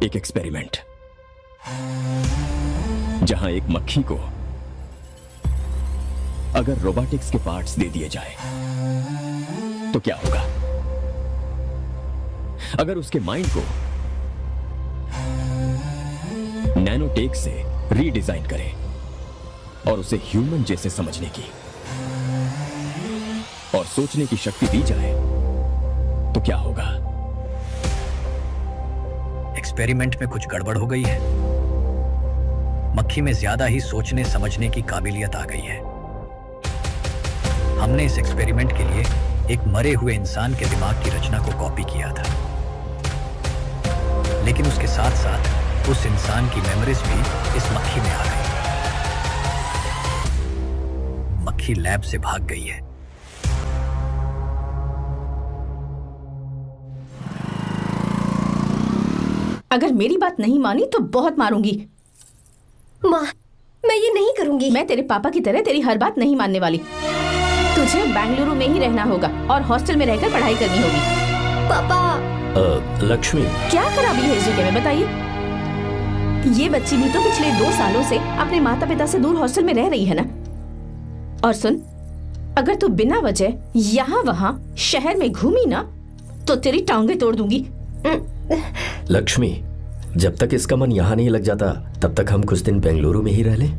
एक एक्सपेरिमेंट जहां एक मक्खी को अगर रोबोटिक्स के पार्ट्स दे दिए जाए तो क्या होगा? अगर उसके माइंड को नैनोटेक से रीडिजाइन करें और उसे ह्यूमन जैसे समझने की और सोचने की शक्ति दी जाए तो क्या होगा? एक्सपेरिमेंट में कुछ गड़बड़ हो गई है। मक्खी में ज्यादा ही सोचने समझने की काबिलियत आ गई है। हमने इस एक्सपेरिमेंट के लिए एक मरे हुए इंसान के दिमाग की रचना को कॉपी किया था, लेकिन उसके साथ साथ उस इंसान की मेमोरीज भी इस मक्खी में आ गई। मक्खी लैब से भाग गई है। अगर मेरी बात नहीं मानी तो बहुत मारूंगी। माँ, मैं ये नहीं करूंगी। मैं तेरे पापा की तरह तेरी हर बात नहीं मानने वाली। तुझे बेंगलुरु में ही रहना होगा और हॉस्टल में रहकर पढ़ाई करनी होगी। पापा। लक्ष्मी, क्या खराबी है इस जगह में बताइए? ये बच्ची भी तो पिछले 2 सालों से अपने माता पिता से दूर हॉस्टल में रह रही है ना। और सुन, अगर तू बिना वजह यहाँ वहाँ शहर में घूमी ना तो तेरी टांगें तोड़ दूंगी। लक्ष्मी, जब तक इसका मन यहाँ नहीं लग जाता तब तक हम कुछ दिन बेंगलुरु में ही रह लें।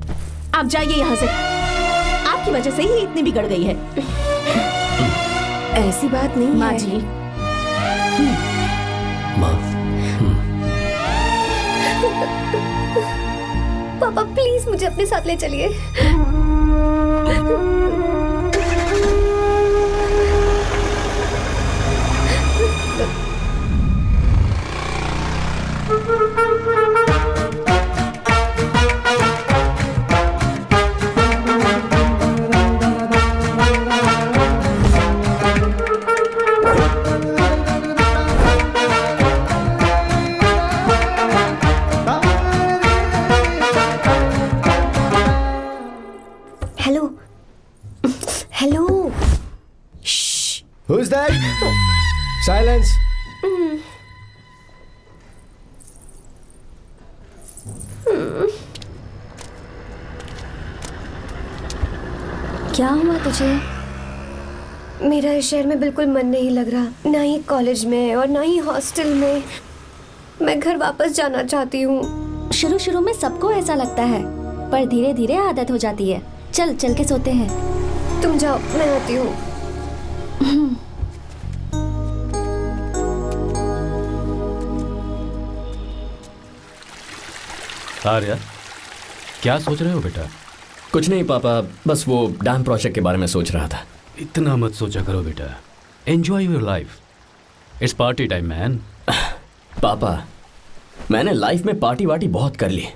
आप जाइए यहाँ से। आपकी वजह से ही इतनी बिगड़ गई है। ऐसी बात नहीं माँ है। जी। माँ, पापा प्लीज मुझे अपने साथ ले चलिए। Hello hello. Who's that? Silence. क्या हुआ तुझे? मेरा इस शहर में बिल्कुल मन नहीं लग रहा, ना ही कॉलेज में और ना ही हॉस्टल में। मैं घर वापस जाना चाहती हूँ। शुरू शुरू में सबको ऐसा लगता है, पर धीरे धीरे आदत हो जाती है। चल चल के सोते हैं। तुम जाओ, मैं आती हूँ। आर्या, क्या सोच रहे हो बेटा? कुछ नहीं पापा, बस वो डैम प्रोजेक्ट के बारे में सोच रहा था। इतना मत सोचा करो बेटा। Enjoy your life. It's party time man. पापा, मैंने लाइफ में पार्टी वार्टी बहुत कर ली।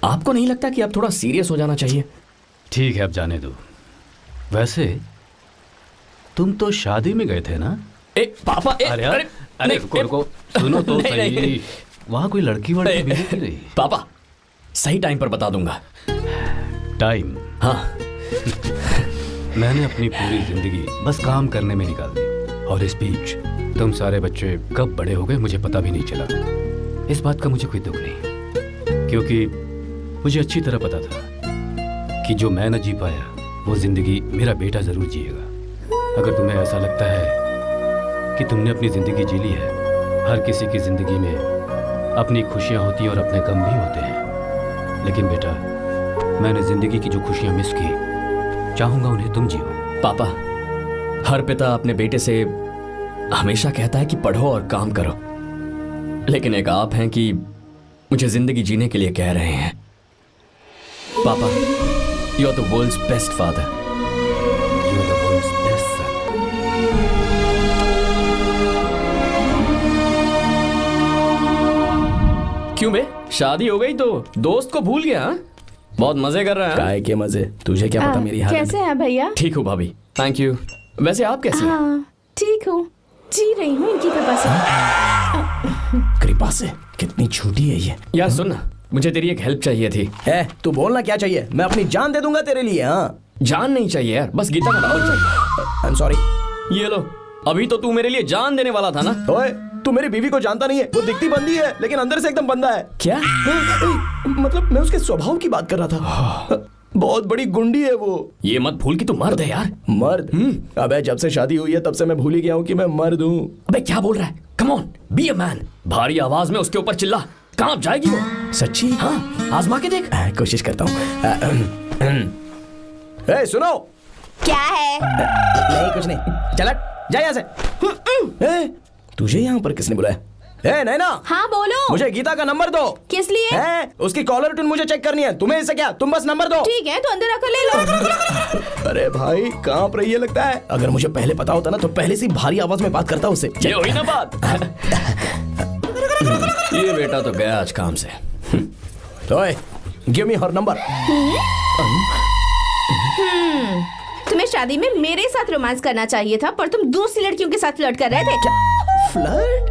आपको नहीं लगता कि अब थोड़ा सीरियस हो जाना चाहिए? ठीक है, अब जाने दो। वैसे तुम तो शादी में गए थे ना? पापा, अरे रुको, सुनो तो सही। वहाँ कोई लड़की वड़की मिली नहीं रही? पापा, सही टाइम पर बता दूंगा। टाइम? हाँ। मैंने अपनी पूरी जिंदगी बस काम करने में निकाल दी, और इस बीच तुम सारे बच्चे कब बड़े हो गए मुझे पता भी नहीं चला। इस बात का मुझे कोई दुख नहीं, क्योंकि मुझे अच्छी तरह पता था कि जो मैं न जी पाया वो जिंदगी मेरा बेटा जरूर जिएगा। अगर तुम्हें ऐसा लगता है कि तुमने अपनी जिंदगी जी ली है, हर किसी की जिंदगी में अपनी खुशियां होती हैं और अपने गम भी होते हैं, लेकिन बेटा मैंने जिंदगी की जो खुशियां मिस की, चाहूंगा उन्हें तुम जियो। पापा, हर पिता अपने बेटे से हमेशा कहता है कि पढ़ो और काम करो, लेकिन एक आप हैं कि मुझे जिंदगी जीने के लिए कह रहे हैं। पापा, you are the world's best father. You are the world's best son. क्यों बे, शादी हो गई तो दोस्त को भूल गया? बहुत मजे कर रहा है। काय के मजे, तुझे क्या पता मेरी हालत। कैसे हैं भैया? ठीक हूँ भाभी, थैंक यू। वैसे आप कैसे हैं? हाँ ठीक हूँ, जी रही हूँ इनकी कृपा से। कृपा से? कितनी झूठी है ये। यार सुन ना, मुझे तेरी एक हेल्प चाहिए थी। तू बोलना क्या चाहिए? मैं अपनी जान दे दूंगा तेरे लिए। हाँ, जान नहीं चाहिए यार, बस गीता का नंबर चाहिए। I am sorry. ये लो, अभी तो तू मेरे लिए जान देने वाला था ना। ओए, तू मेरी बीवी को जानता नहीं है। वो दिखती बंदी है लेकिन अंदर से एकदम बंदा है। क्या? मतलब मैं उसके स्वभाव की बात कर रहा था। बहुत बड़ी गुंडी है वो। ये मत भूल कि तू मर्द है यार। मर्द? अबे जब से शादी हुई है तब से मैं भूल ही गया हूँ कि मैं मर्द हूँ। अबे क्या बोल रहा है? Come on, be a man. भारी आवाज में उसके ऊपर चिल्ला। कहाँ जाएगी वो? सच्ची? हाँ, आजमा के देख। कोशिश करता हूँ। ए, सुनो। क्या है? नहीं कुछ नहीं, चल जा यहाँ से। ए, तुझे यहाँ पर किसने बुलाया? ए नैना। हाँ बोलो। मुझे गीता का नंबर दो। किस लिए? उसकी कॉलर ट्यून मुझे चेक करनी है। तुम्हें इससे क्या, तुम बस नंबर दो। ठीक है तो अंदर आकर ले लो। अरे भाई कांप रही है लगता है। अगर मुझे पहले पता होता ना तो पहले से भारी आवाज में बात करता उससे। ये हुई ना बात। ये बेटा तो गया आज काम से। ओए, गिव मी हर नंबर। तुम्हें शादी में मेरे साथ रोमांस करना चाहिए था, पर तुम दूसरी लड़कियों के साथ फ्लर्ट कर रहे थे। फ्लर्ट?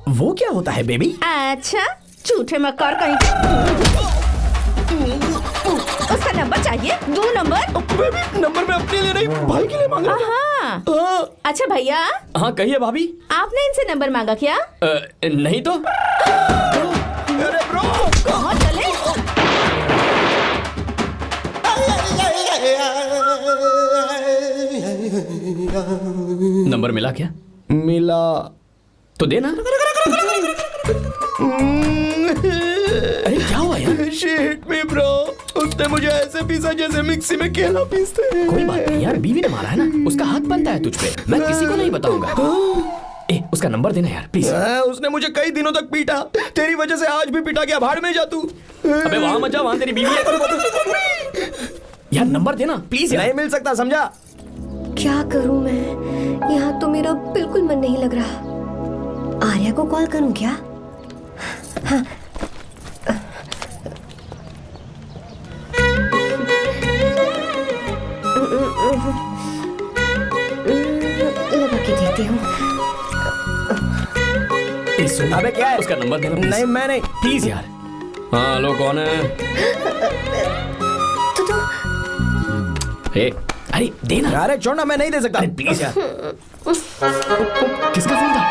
वो क्या होता है बेबी? अच्छा, झूठे मक्कार कहीं के। उसका नंबर चाहिए? दो नंबर। बेबी नंबर मैं अपने लिए नहीं भाई के लिए मांग रहा हाँ। हूँ। अच्छा भैया, हाँ कहिए भाभी। आपने इनसे नंबर मांगा क्या? नहीं तो। अरे ब्रो, कहाँ चले? नंबर मिला क्या? मिला तो देना। अरे क्या हुआ यार? शिट मी ब्रो, उसने मुझे ऐसे पीसा जैसे मिक्सी में केला पीसते हैं। कोई बात नहीं यार, बीवी ने मारा है ना, उसका हाथ बनता है तुझ पे। मैं किसी को नहीं बताऊंगा। ए, उसका नंबर देना यार प्लीज। उसने मुझे कई दिनों तक पीटा। तेरी वजह से आज भी पीटा गया। भाड़ में जा तू। अबे वहां मत जा, वहां तेरी बीवी है। यार नंबर देना प्लीज यार। नहीं मिल सकता, समझा? क्या करूं मैं? यहाँ तो मेरा बिल्कुल मन नहीं लग रहा। आर्या को कॉल करूं क्या? हाँ। लगा के देती हूँ। अबे क्या है? उसका नंबर देना नहीं मैं नहीं। प्लीज यार। हाँ हेलो, कौन है? तो ए, अरे देना। अरे छोड़ना, मैं नहीं दे सकता। अरे प्लीज यार। किसका फोन था?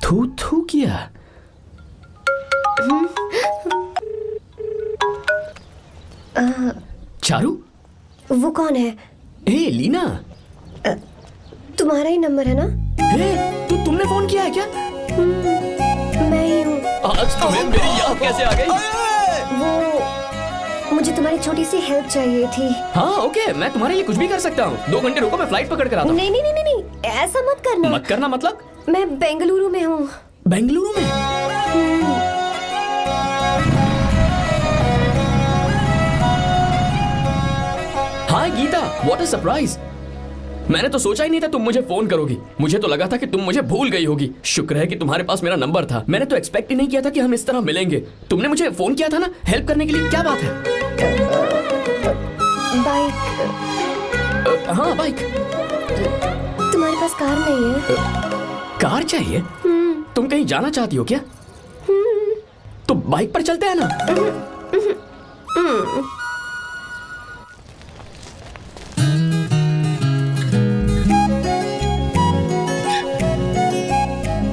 थू थू किया। चारू? वो कौन है? ए लीना। तुम्हारा ही नंबर है ना? ए, तुमने फोन किया है क्या? मैं ही हूँ। आज तुम्हें मेरी याद कैसे आ गई? वो मुझे तुम्हारी छोटी सी हेल्प चाहिए थी। हाँ ओके, मैं तुम्हारे लिए कुछ भी कर सकता हूँ। 2 घंटे रुको, मैं फ्लाइट पकड़ कर आता हूँ। नहीं नहीं नहीं नहीं, ऐसा मत करना। मत करना मतलब? मैं बेंगलुरु में हूँ। बेंगलुरु में? हाय गीता, व्हाट अ सरप्राइज। मैंने तो सोचा ही नहीं था तुम मुझे फोन करोगी। मुझे तो लगा था कि तुम मुझे भूल गई होगी। शुक्र है कि तुम्हारे पास मेरा नंबर था। मैंने तो एक्सपेक्ट ही नहीं किया था कि हम इस तरह मिलेंगे। तुमने मुझे फोन किया था ना हेल्प करने के लिए। क्या बात है? बाइक। हाँ बाइक। तुम्हारे पास कार नहीं है? कार चाहिए? तुम कहीं जाना चाहती हो क्या? तो बाइक पर चलते हैं ना।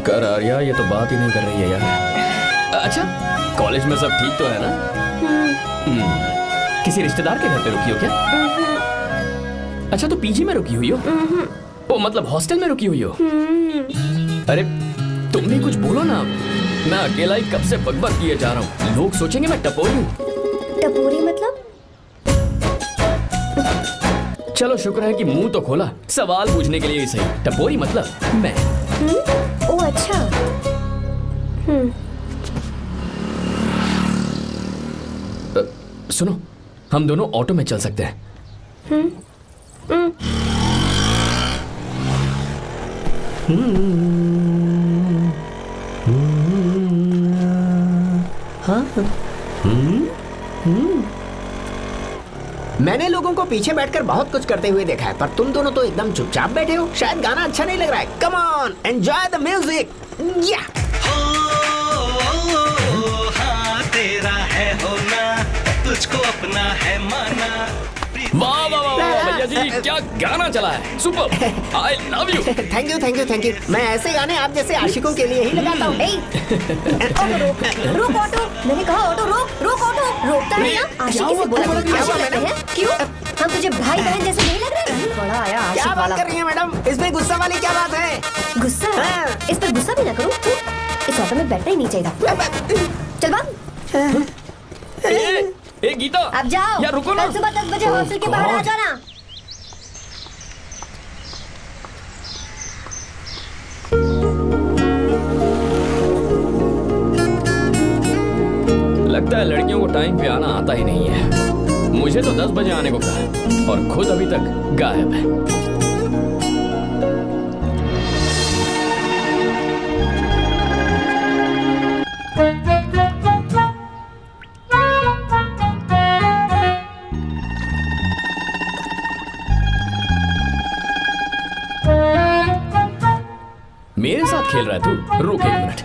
कर आर्या, ये तो बात ही नहीं कर रही है यार। अच्छा, कॉलेज में सब ठीक तो है ना? किसी रिश्तेदार के घर पे रुकी हो क्या? अच्छा, तो पीजी में रुकी हुई हो? ओ मतलब हॉस्टल में रुकी हुई हो? अरे तुम भी कुछ बोलो ना। मैं अकेला ही कब से बकबक किए जा रहा हूँ। लोग सोचेंगे मैं टपोरी हूँ। टपोरी मतलब? चलो शुक्र है कि मुंह तो खोला। सवाल पूछने के लिए ही सही। टपोरी मतलब मैं। ओ अच्छा। सुनो, हम दोनों ऑटो में चल सकते हैं। मैंने लोगों को पीछे बैठकर बहुत कुछ करते हुए देखा है, पर तुम दोनों तो एकदम चुपचाप बैठे हो। शायद गाना अच्छा नहीं लग रहा है। Come on, enjoy the music. या हाँ तेरा है होना, तुझको अपना है माना। वाह वाह वाह वाह, भैया जी क्या गाना चला है, super, I love you. Thank you thank you thank you. मैं ऐसे गाने आप जैसे आशिकों के लिए ही लगाता हूँ। ऑटो रोक ऑटो, मैंने कहा ऑटो रोक रोक ऑटो। रोकता है ना, आशिकी से बोला है। क्यों हम तुझे भाई बहन जैसे नहीं लग रहे? बड़ा आया क्या आशिक बात वाला। कर रही है मैडम, इसमें गुस्सा वाली क्या बात है? गुस्सा? हाँ। इस पर गुस्सा भी ना करूं। इस ऑटो में बैठना ही नहीं चाहिए था। चल भाग। ए गीता, अब जाओ। यार रुको ना। कल सुबह 10 बजे हॉस्टल के बाहर आ जाना। लगता है लड़कियों को टाइम पे आना आता ही नहीं है। मुझे तो 10 बजे आने को कहा है और खुद अभी तक गायब है। मेरे साथ खेल रहा है तू? रुक 1 मिनट।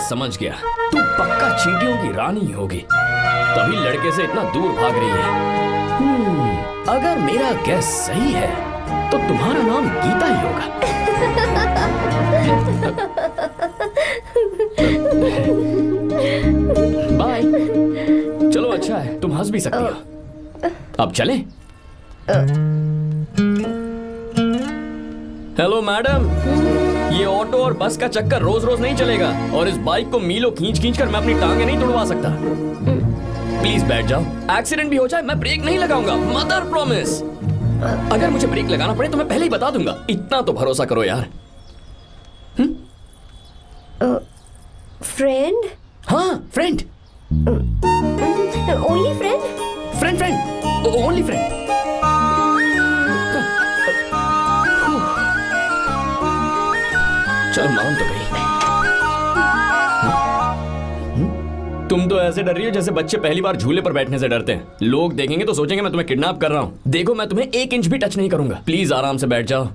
समझ गया, तू पक्का चींटियों की रानी होगी, तभी लड़के से इतना दूर भाग रही है। अगर मेरा गैस सही है तो तुम्हारा नाम गीता ही होगा। बाय। चलो अच्छा है, तुम हंस भी सकती हो। अब चलें? हेलो मैडम, ये ऑटो और बस का चक्कर रोज रोज नहीं चलेगा और इस बाइक को मीलों खींच खींच कर मैं अपनी टांगे नहीं तुड़वा सकता। प्लीज बैठ जाओ, एक्सीडेंट भी हो जाए मैं ब्रेक नहीं लगाऊंगा, मदर प्रॉमिस। अगर मुझे ब्रेक लगाना पड़े तो मैं पहले ही बता दूंगा, इतना तो भरोसा करो यार। फ्रेंड? हाँ friend. Only friend? Friend friend, only friend. चल मान तो गई। तुम तो ऐसे डर रही हो जैसे बच्चे पहली बार झूले पर बैठने से डरते हैं। लोग देखेंगे तो सोचेंगे मैं तुम्हें किडनैप कर रहा हूँ। देखो मैं तुम्हें 1 इंच भी टच नहीं करूंगा, प्लीज आराम से बैठ जाओ।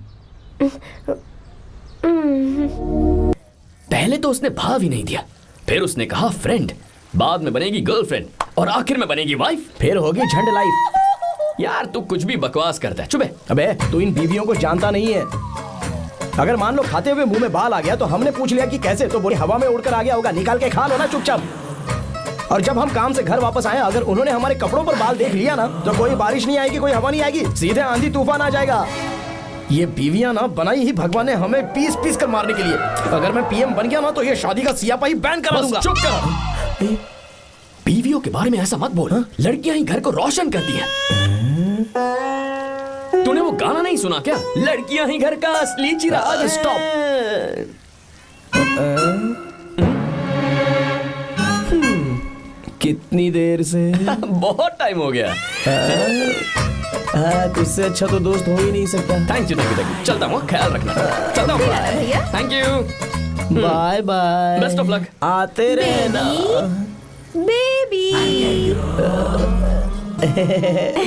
पहले तो उसने भाव ही नहीं दिया, फिर उसने कहा फ्रेंड, बाद में बनेगी गर्लफ्रेंड और आखिर में बनेगी वाइफ, फिर होगी झंड लाइफ। यार तू कुछ भी बकवास करता है, चुप है। अबे तू इन बीवियों को जानता नहीं है। अगर मान लो खाते हुए मुंह में बाल आ गया तो हमने पूछ लिया कि कैसे, तो बोली हवा में उड़कर आ गया होगा, निकाल के खा लो ना चुपचाप। और जब हम काम से घर वापस आए, अगर उन्होंने हमारे कपड़ों पर बाल देख लिया ना तो कोई बारिश नहीं आएगी, कोई हवा नहीं आएगी, सीधे आंधी तूफान आ जाएगा। ये बीवियां ना बनाई ही भगवान ने हमें पीस पीस कर मारने के लिए। अगर मैं पीएम बन गया ना तो ये शादी का सियापाही बैन करा दूंगा। चुप कर। बीवियों के बारे में ऐसा मत बोल, लड़कियां ही घर को रोशन करती हैं। तूने वो गाना नहीं सुना क्या, लड़कियां ही घर का असली चिराग। स्टॉप। कितनी देर से? बहुत टाइम हो गया। तुझसे अच्छा तो दोस्त हो ही नहीं सकता। Thank you thank you. चलता हूँ, ख्याल रखना। चलता हूँ भैया। Thank you. Bye bye. Best of luck. आते रहना। बेबी।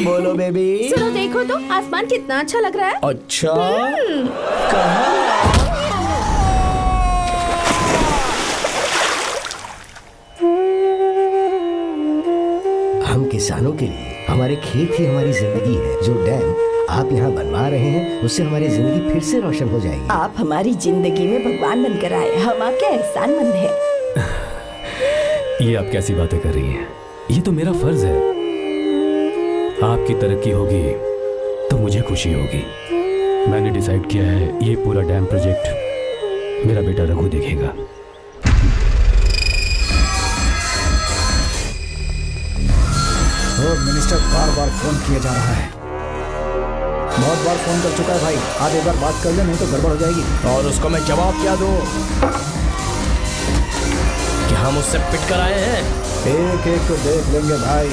बोलो बेबी। सुनो देखो तो आसमान कितना अच्छा लग रहा है। अच्छा कहाँ? हम किसानों के लिए हमारे खेत ही हमारी जिंदगी है। जो डैम आप यहाँ बनवा रहे हैं उससे हमारी जिंदगी फिर से रोशन हो जाएगी। आप हमारी जिंदगी में भगवान बनकर आए, हम आपके एहसानमंद हैं। ये आप कैसी बातें कर रही हैं? ये तो मेरा फर्ज है। आपकी तरक्की होगी तो मुझे खुशी होगी। मैंने डिसाइड किया है ये पूरा डैम प्रोजेक्ट मेरा बेटा रघु देखेगा। मिनिस्टर बार बार फोन किया जा रहा है। बहुत बार फोन कर चुका है भाई, आप एक बार बात कर ले, नहीं तो गड़बड़ हो जाएगी। और उसको मैं जवाब क्या दूं कि हम उससे पिट कर आए हैं? एक एक को देख लेंगे भाई,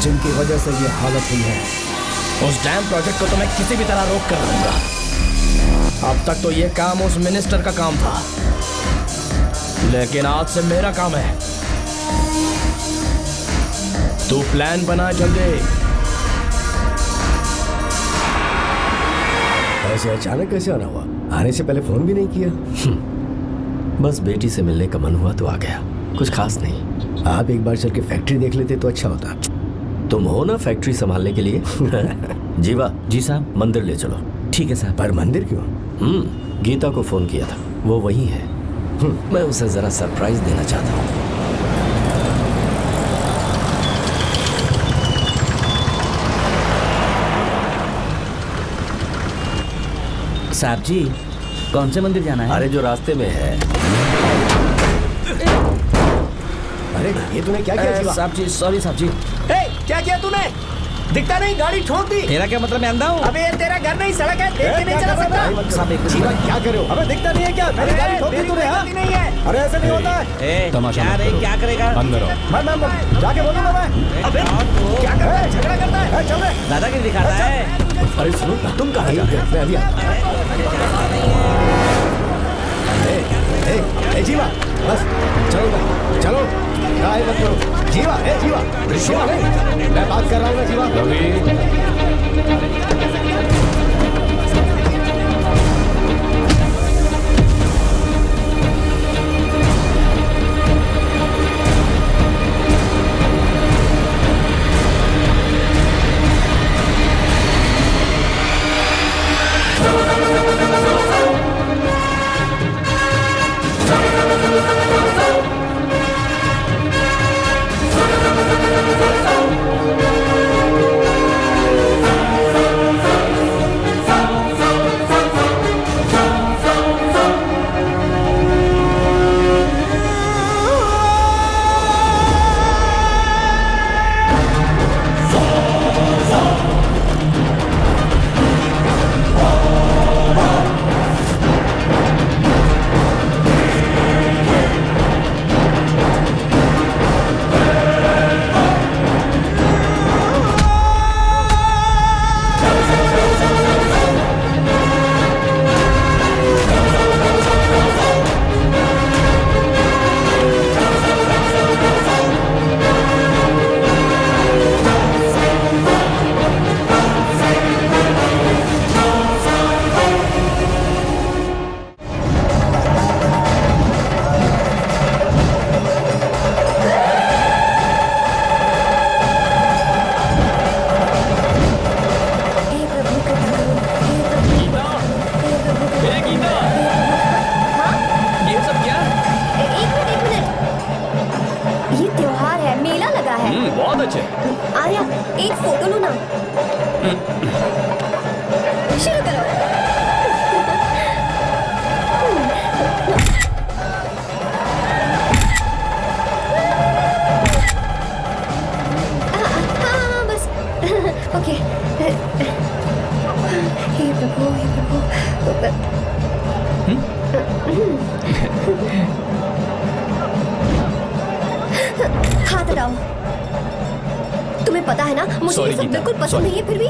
जिनकी वजह से ये हालत हुई है। उस डैम प्रोजेक्ट को तो मैं किसी भी तरह रोक कर रहूंगा। अब तक तो ये काम उस मिनिस्टर का काम था, लेकिन आज से मेरा काम है। तू प्लान बना जल्दी। ऐसे अचानक कैसे आना हुआ? आने से पहले फोन भी नहीं किया? बस बेटी से मिलने का मन हुआ तो आ गया, कुछ खास नहीं। आप एक बार चल के फैक्ट्री देख लेते तो अच्छा होता। तुम हो ना फैक्ट्री संभालने के लिए। जीवा जी साहब। मंदिर ले चलो। ठीक है साहब। पर मंदिर क्यों? गीता को फोन किया था, वो वही है। मैं उसे जरा सरप्राइज देना चाहता हूँ। साहब जी, कौन से मंदिर जाना है? अरे जो रास्ते में है। अरे ये तूने क्या किया जीवा? साहब जी, सॉरी साहब जी। क्या किया तूने? दिखता नहीं, गाड़ी ठोक दी। तेरा क्या मतलब, मैं अंधा हूँ? अबे ये तेरा घर नहीं, सड़क है, देख के नहीं चला सकता। साहब एक जीवा क्या कर रहे हो? अबे दिखता नहीं है क्या? मेरी गाड़ी ठोक दी तूने? हाँ? नहीं है। अरे ऐसे नहीं होता है। तमाशा क्या मत रे, करो। क्या करेगा? अंदर आओ। मैं जाके बोलूंगा मैं। अबे क्या कर रहा है? झगड़ा करता है? चल रहे। दादागिरी दिखाता है। अरे सुनो, तुम कहाँ जा रहे हो? मैं अभी ए जीवा, बस चलो चलो, काय मत करो। जीवा, ए जीवा, जीवा नहीं, मैं बात कर रहा हूँ ना जीवा। बहुत अच्छे। आर्या, एक फोटो लो ना। शुरू करो। हाँ, बस ओके। हे प्रभु, हे प्रभु। हाथ हटाओ। तुम्हें पता है ना, मुझे ये सब बिल्कुल पसंद नहीं है, फिर भी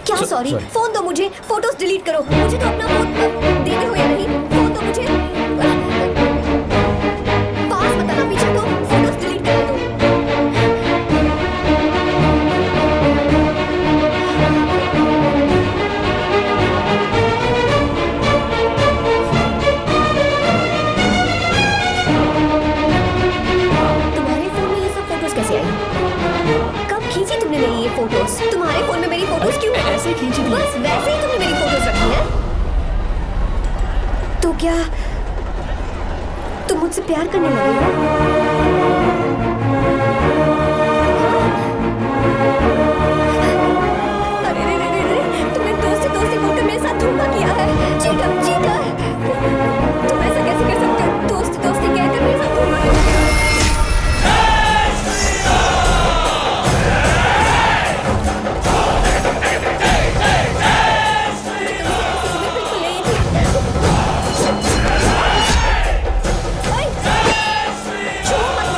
क्या सॉरी? फोन दो मुझे, फोटोज डिलीट करो। मुझे तो अपना फोन देते हो या नहीं? फोन दो मुझे। पास बताना, पीछे तो फोटोज डिलीट कर दो। तुम्हारे फोन में ये सब फोटोज कैसे आई? कब खींची तुमने मेरी ये फोटोज? तुम्हारे फोन में मेरी फोटोज क्यों? ऐसे खींची थी। बस वैसे ही तुमने मेरी फोटोज रखी हैं। तो क्या तुम मुझसे प्यार करने लगे हो? अरे रे रे रे रे, तुमने दोस्ती दोस्ती बोलकर मेरे साथ धोखा किया है। चीटर, चीटर, तुम ऐसा कैसे कर सकते हो? दोस्ती दोस्ती कहकर मेरे साथ धोखा किया। छुओ मत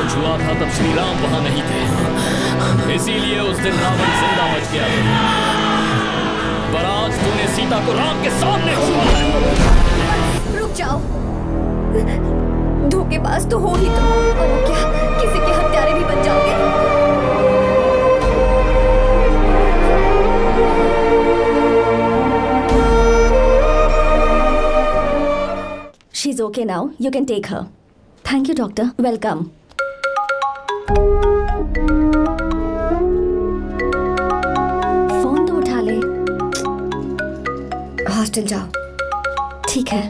छुआ था तब श्री राम वहां नहीं थे, इसीलिए उस दिन रावण जिंदा बच गया। पर आज तूने सीता को राम के सामने छुआ है। रुक जाओ, धोखेबाज तो हो ही तुम, और अब क्या किसी के हत्यारे भी बन जाओगे? She's okay now. You can take her. Thank you, doctor. Welcome. Phone तो उठा ले। हॉस्टल जाओ। ठीक है।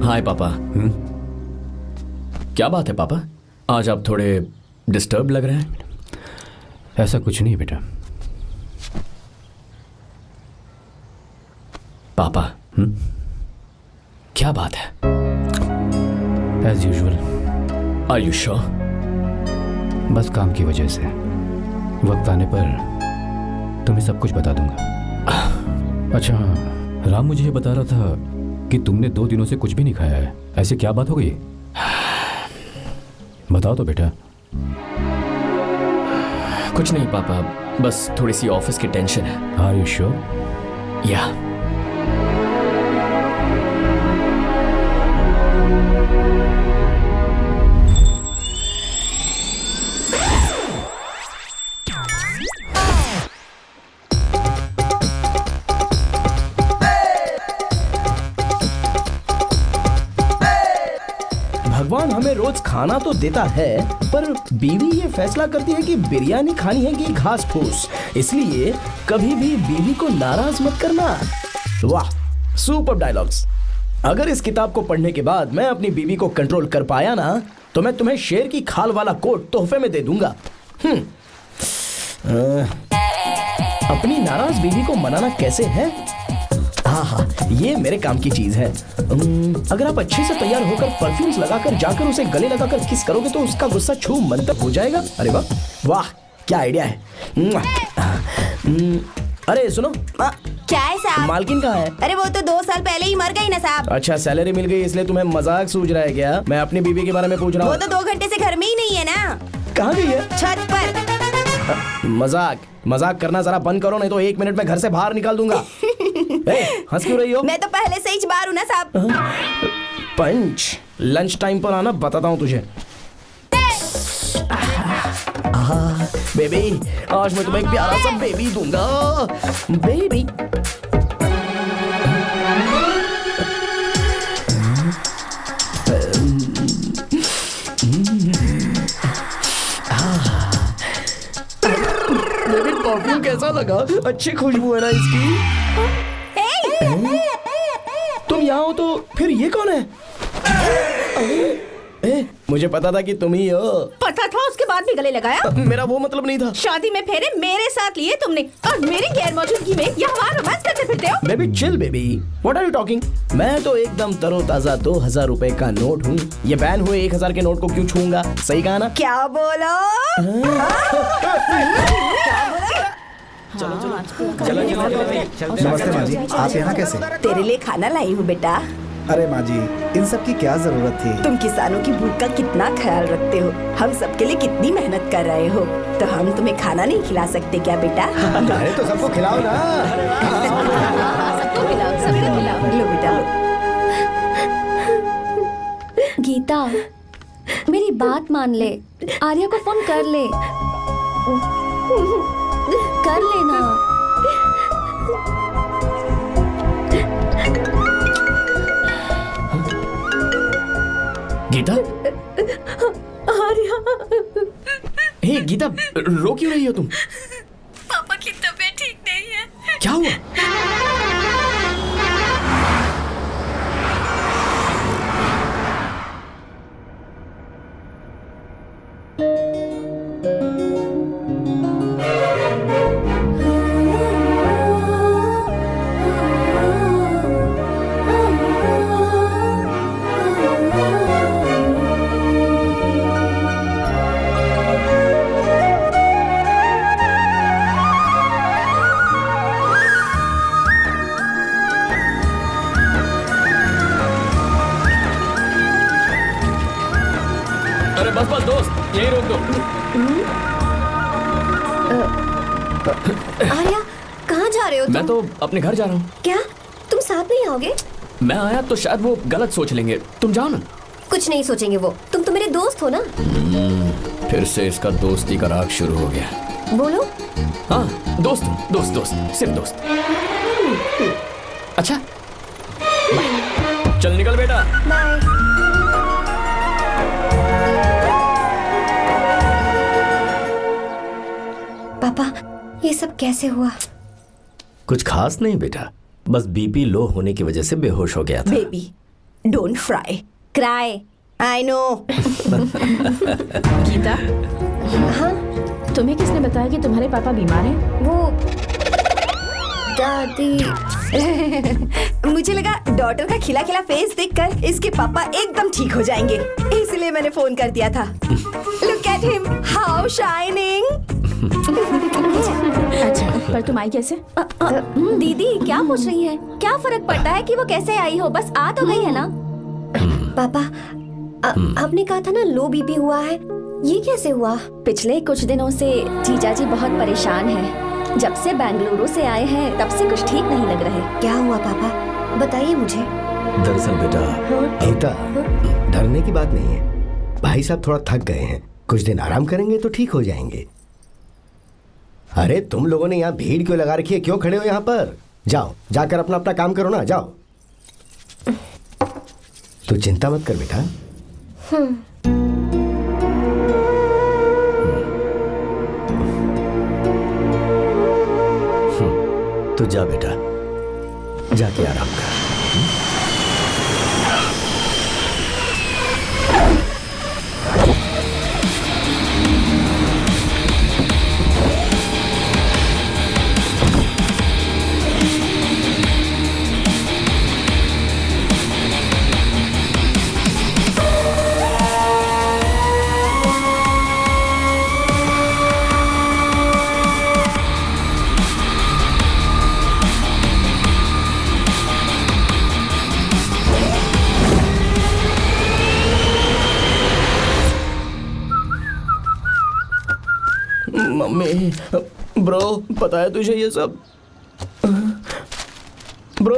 हाय पापा। क्या बात है पापा, आज आप थोड़े डिस्टर्ब लग रहे हैं। ऐसा कुछ नहीं बेटा। पापा क्या बात है? As usual. Are you sure? बस काम की वजह से वक्त आने पर तुम्हें सब कुछ बता दूंगा। अच्छा हाँ, राम मुझे ये बता रहा था कि तुमने 2 दिनों से कुछ भी नहीं खाया है। ऐसे क्या बात हो गई? बताओ तो बेटा। कुछ नहीं पापा, बस थोड़ी सी ऑफिस की टेंशन है। Are you sure? या भगवान हमें रोज खाना तो देता है, पर बीवी ये फैसला करती है कि बिरयानी खानी है कि घास फूस। इसलिए कभी भी बीवी को नाराज मत करना। वाह, सुपर डायलॉग्स। अगर इस किताब को पढ़ने के बाद मैं अपनी बीवी को कंट्रोल कर पाया ना, तो मैं तुम्हें शेर की खाल वाला कोट तोहफे में दे दूंगा। अपनी नाराज बीवी को मनाना कैसे है? हाँ, ये मेरे काम की चीज है। अगर आप अच्छे से तैयार होकर परफ्यूम्स लगाकर जाकर उसे गले लगाकर किस करोगे तो उसका गुस्सा छू मंतर हो जाएगा। अरे वाह वाह, क्या आइडिया है। अरे सुनो, क्या है साहब? मालकिन कहाँ है? अरे वो तो 2 साल पहले ही मर गई ना साहब। अच्छा, सैलरी मिल गई इसलिए तुम्हें मजाक सूझ रहा है क्या? मैं अपनी बीवी के बारे में पूछ रहा हूँ। वो तो 2 घंटे से घर में ही नहीं है ना। कहाँ गई है? छत पर। मजाक करना जरा बंद करो, नहीं तो 1 मिनट में घर से बाहर निकाल दूंगा। हंस क्यों रही हो? मैं तो पहले से ही बाहर हूँ ना साहब। पंच, लंच टाइम पर आना, बताता हूँ तुझे। बेबी, आज मैं तुम्हें एक प्यारा सा बेबी दूंगा। बेबी परफ्यूम कैसा लगा? अच्छी खुशबू है ना इसकी। तुम यहाँ हो तो फिर ये कौन है? मुझे पता था कि तुम ही हो। पता था उसके बाद भी गले लगाया? मेरा वो मतलब नहीं था। शादी में फेरे मेरे साथ लिए तुमने और मेरी गैर मौजूदगी में यहाँ रोमांस करते फिरते हो। Baby chill baby, what are you talking? मैं तो एकदम तरोताजा 2000 रुपए का नोट हूँ। ये बैन हुए 1000 के नोट को क्यों छूंगा? सही कहा ना? क्या बोलो? चलो नमस्ते माँ जी, आप यहाँ कैसे? तेरे लिए खाना लाई हूँ बेटा। अरे माँ जी, इन सब की क्या जरूरत थी? तुम किसानों की भूख का कितना ख्याल रखते हो, हम सबके लिए कितनी मेहनत कर रहे हो, तो हम तुम्हें खाना नहीं खिला सकते क्या बेटा? अरे तो सबको खिलाओ ना। सबको खिलाओ, सबको खिलाओ। लो बेटा लो। गीता, मेरी बात मान ले, आर्या को फोन कर ले, कर लेना। गीता, आर्या, हे गीता, रो क्यों रही हो तुम? पापा की तबीयत ठीक नहीं है। क्या हुआ? अरे बस बस दोस्त, यही रोक दो। आर्या, कहाँ जा रहे हो तुम? मैं तो अपने घर जा रहा हूँ। क्या तुम साथ नहीं आओगे? मैं आया तो शायद वो गलत सोच लेंगे, तुम जाओ ना। कुछ नहीं सोचेंगे वो, तुम तो मेरे दोस्त हो ना। फिर से इसका दोस्ती का राग शुरू हो गया। बोलो। हाँ, दोस्त हूँ, दोस्त दोस्त, सिर्फ दोस्त। अच्छा, चल निकल बेटा। बाय। पापा, ये सब कैसे हुआ? कुछ खास नहीं बेटा, बस बीपी लो होने की वजह से बेहोश हो गया था। Baby, don't fry, cry, I know. Gita, हाँ, तुम्हें किसने बताया कि तुम्हारे पापा बीमार हैं? वो दादी। मुझे लगा डॉटर का खिला खिला फेस देखकर इसके पापा एकदम ठीक हो जाएंगे, इसलिए मैंने फोन कर दिया था। Look at him, how shining. अच्छा, पर तुम आई कैसे? दीदी क्या पूछ रही है? क्या फर्क पड़ता है कि वो कैसे आई हो, बस आ तो गई है ना। पापा, आपने कहा था ना लो बीपी हुआ है, ये कैसे हुआ? पिछले कुछ दिनों से जीजा जी बहुत परेशान हैं। जब से बेंगलुरु से आए हैं तब से कुछ ठीक नहीं लग रहे। क्या हुआ पापा, बताइए मुझे। दरअसल बेटा, गीता, डरने की बात नहीं है। भाई साहब थोड़ा थक गए हैं, कुछ दिन आराम करेंगे तो ठीक हो जाएंगे। अरे तुम लोगों ने यहाँ भीड़ क्यों लगा रखी है? क्यों खड़े हो यहाँ पर? जाओ, जाकर अपना अपना काम करो ना, जाओ। तू चिंता मत कर बेटा। तू जा बेटा, जाके आराम कर। मम्मी, ब्रो, पता है तुझे ये सब? ब्रो,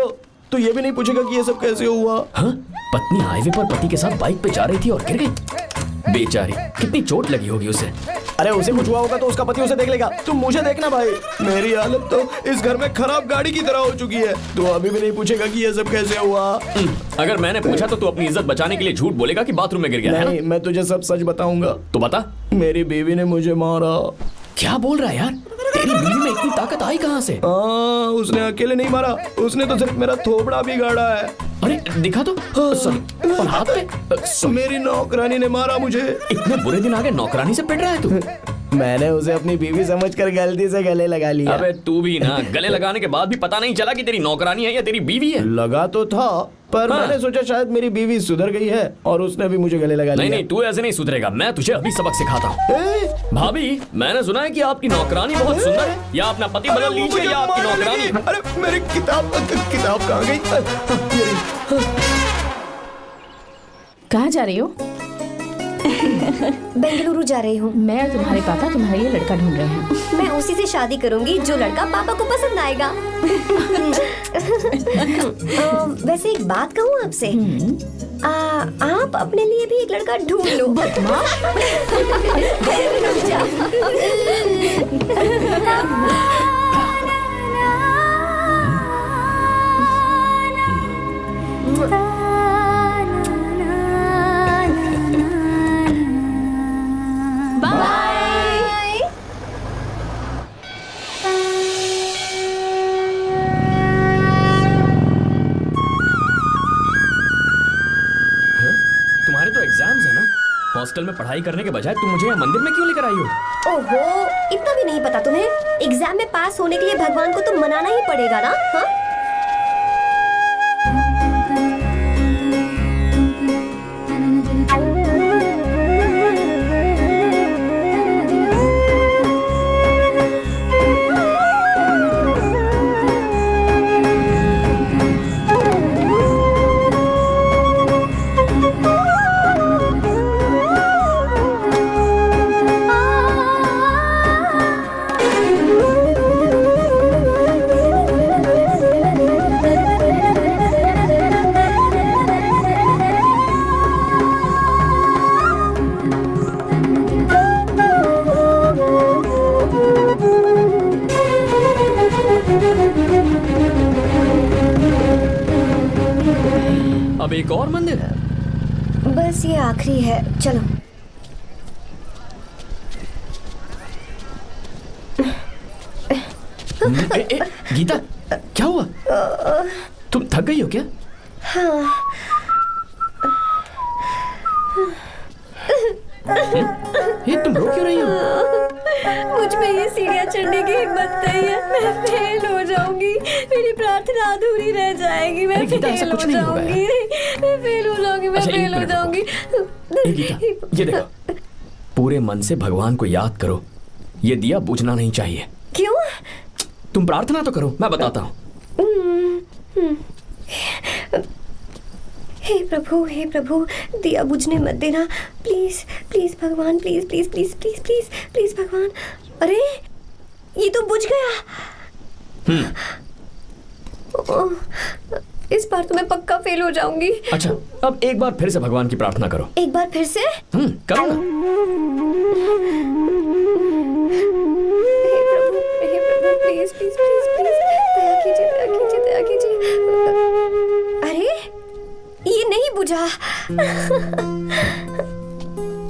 तू ये भी नहीं पूछेगा कि ये सब कैसे हुआ? हाँ? पत्नी हाईवे पर पति के साथ बाइक पे जा रही थी और गिर गई। बेचारी, कितनी चोट लगी होगी उसे। अरे उसे कुछ हुआ होगा तो उसका पति उसे देख लेगा, तुम मुझे देखना भाई। मेरी हालत तो इस घर में खराब गाड़ी की तरह हो चुकी है। तू अभी भी नहीं पूछेगा कि ये सब कैसे हुआ? अगर मैंने पूछा तो तू अपनी इज्जत बचाने के लिए झूठ बोलेगा कि बाथरूम में गिर गया है नहीं, मैं तुझे सब सच बताऊंगा। तो बता। मेरी बीवी ने मुझे मारा। क्या बोल रहा है यार? तेरी बीवी में इतनी ताकत आई कहाँ से? उसने अकेले नहीं मारा, उसने तो सिर्फ मेरा थोबड़ा बिगाड़ा है। अरे दिखा तो, सॉरी, और हाथ पे मेरी नौकरानी ने मारा मुझे। इतने बुरे दिन आ गए, नौकरानी से पिट रहा है तू? मैंने उसे अपनी बीवी समझकर गलती से गले लगा लिया। अबे तू भी ना, गले लगाने के बाद भी पता नहीं चला कि तेरी नौकरानी है या तेरी बीवी है। लगा तो था, पर हाँ। मैंने सोचा शायद मेरी बीवी सुधर गई है और उसने भी मुझे गले लगा लिया। नहीं नहीं, तू ऐसे नहीं सुधरेगा, मैं तुझे अभी सबक सिखाता हूँ। भाभी, मैंने सुना है कि आपकी नौकरानी बहुत सुंदर है, या अपना पति बदल लीजिए या आपकी नौकरानी। अरे मेरी किताब कहाँ गई? कहाँ जा रही हो? बेंगलुरु जा रही हूँ। मैं और तुम्हारे पापा तुम्हारे लिए लड़का ढूंढ रहे हैं। मैं उसी से शादी करूंगी जो लड़का पापा को पसंद आएगा। वैसे एक बात कहूँ आपसे, आप अपने लिए भी एक लड़का ढूंढ लो। बदमाश। तुम्हारे तो एग्जाम्स है ना, हॉस्टल में पढ़ाई करने के बजाय तुम मुझे यहाँ मंदिर में क्यों लेकर आई हो? ओहो, इतना भी नहीं पता तुम्हें? एग्जाम में पास होने के लिए भगवान को तो मनाना ही पड़ेगा ना? हाँ? अब एक और मंदिर? बस ये आखिरी है, चलो। गीता, क्या हुआ? तुम थक गई हो क्या? हाँ। ये तुम रो क्यों रही हो? मुझ में ये सीढ़ियाँ चढ़ने की हिम्मत नहीं है। मैं फेल हो जाऊंगी, मेरी प्रार्थना अधूरी रह जाएगी। मैं फेल हो जाऊंगी, मैं फेल हो जाऊंगी, मैं फेल हो जाऊंगी। गीता, ये देखो, पूरे मन से भगवान को याद करो, ये दिया बुझना नहीं चाहिए। क्यों? तुम प्रार्थना तो करो, मैं बताता हूँ। हे प्रभु, दिया बुझने मत देना, प्लीज प्लीज भगवान, please please please please please please भगवान। अरे ये तो बुझ गया। इस बार तो मैं पक्का फेल हो जाऊंगी। अच्छा, अब एक बार फिर से भगवान की प्रार्थना करो। एक बार फिर से? करो ना। हे प्रभु, प्लीज प्लीज प्लीज प्लीज, दया कीजिए, दया कीजिए, दया कीजिए। अरे ये नहीं बुझा।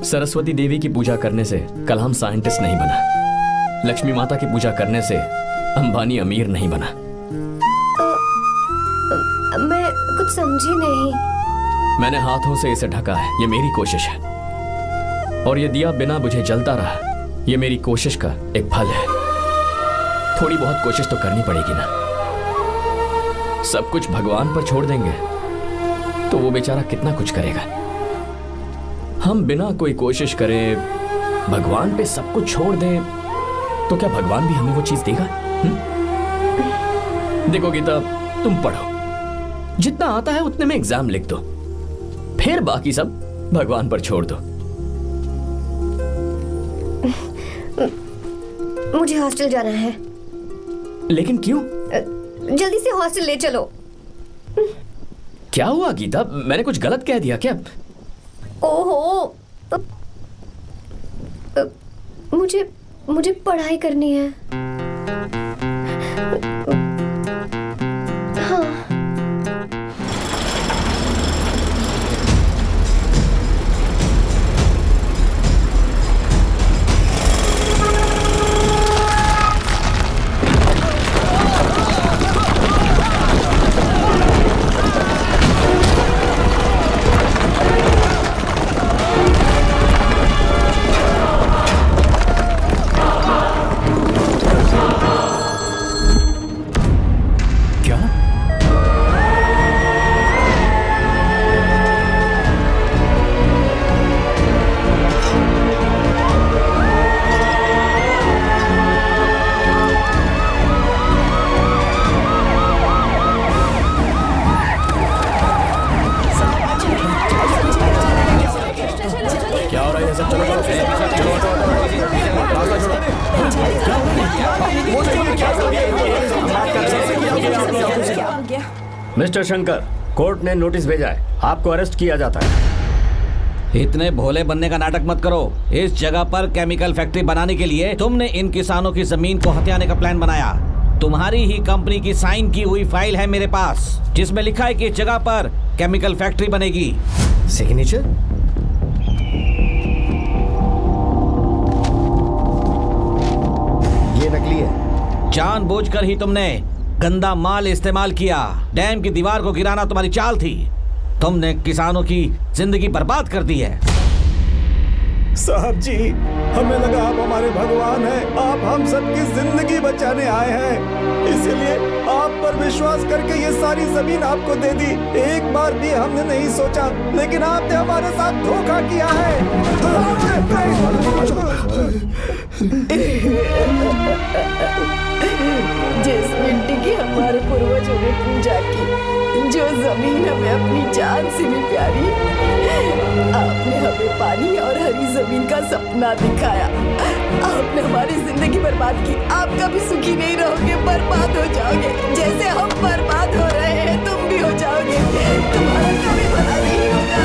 सरस्वती देवी की पूजा करने से कलाम साइंटिस्ट नहीं बना, लक्ष्मी माता की पूजा करने से अंबानी अमीर नहीं बना। मैं कुछ समझी नहीं। मैंने हाथों से इसे ढका है, ये मेरी कोशिश है, और ये दिया बिना बुझे जलता रहा, ये मेरी कोशिश का एक फल है। थोड़ी बहुत कोशिश तो करनी पड़ेगी ना। सब कुछ भगवान पर छोड़ देंगे तो वो बेचारा कितना कुछ करेगा। हम बिना कोई कोशिश करें भगवान पे सब कुछ छोड़ दें तो क्या भगवान भी हमें वो चीज देगा? देखो गीता, तुम पढ़ो, जितना आता है उतने में एग्जाम लिख दो, फिर बाकी सब भगवान पर छोड़ दो। मुझे हॉस्टल जाना है। लेकिन क्यों? जल्दी से हॉस्टल ले चलो। क्या हुआ गीता, मैंने कुछ गलत कह दिया क्या? ओहो, मुझे पढ़ाई करनी है। हाँ। मिस्टर शंकर, कोर्ट ने नोटिस भेजा है, आपको अरेस्ट किया जाता है। इतने भोले बनने का नाटक मत करो। इस जगह पर केमिकल फैक्ट्री बनाने के लिए तुमने इन किसानों की जमीन को हथियाने का प्लान बनाया। तुम्हारी ही कंपनी की साइन की हुई फाइल है मेरे पास, जिसमें लिखा है कि इस जगह पर केमिकल फैक्ट्री बनेगी। सिग्नेचर? ये नकली है। जानबूझकर ही तुमने गंदा माल इस्तेमाल किया। डैम की दीवार को गिराना तुम्हारी चाल थी। तुमने किसानों की जिंदगी बर्बाद कर दी है। साहब जी, हमें लगा आप हमारे भगवान हैं, आप हम सबकी जिंदगी बचाने आए हैं, इसीलिए आप पर विश्वास करके ये सारी जमीन आपको दे दी। एक बार भी हमने नहीं सोचा, लेकिन आपने हमारे साथ धोखा किया है। जिस मिट्टी की हमारे पूर्वजों ने पूजा की, जो जमीन हमें अपनी जान से भी प्यारी, आपने हमें पानी और हरी जमीन का सपना दिखाया। आपने हमारी जिंदगी बर्बाद की। आप कभी सुखी नहीं रहोगे, बर्बाद हो जाओगे। जैसे हम बर्बाद हो रहे हैं, तुम भी हो जाओगे। तुम्हारा कभी भला नहीं होगा।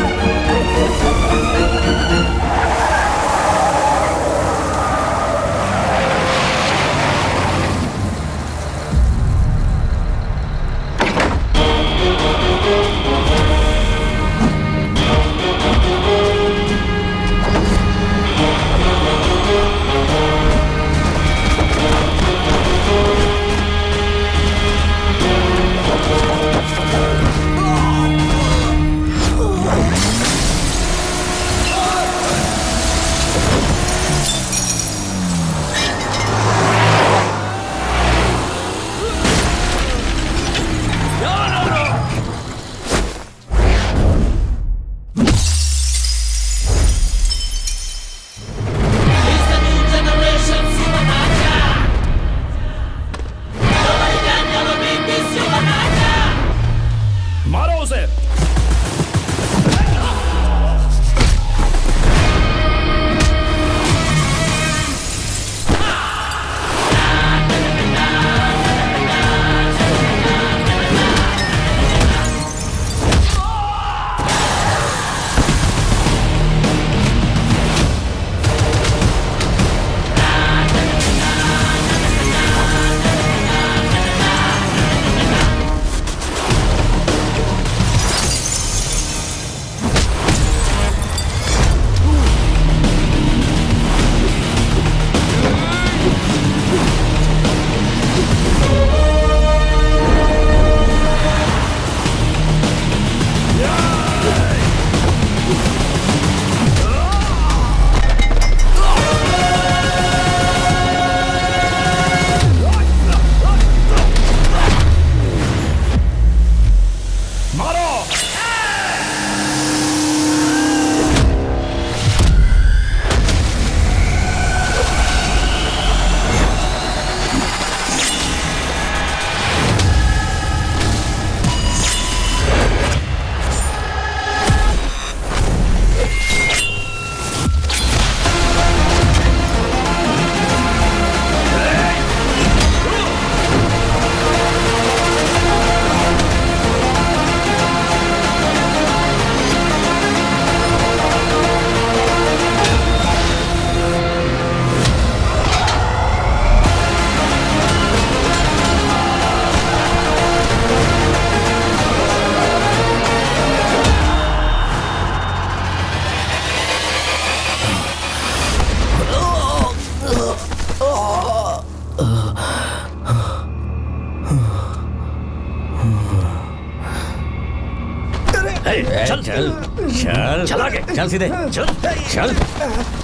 चल चल चल चल आगे चल सीधे चल चल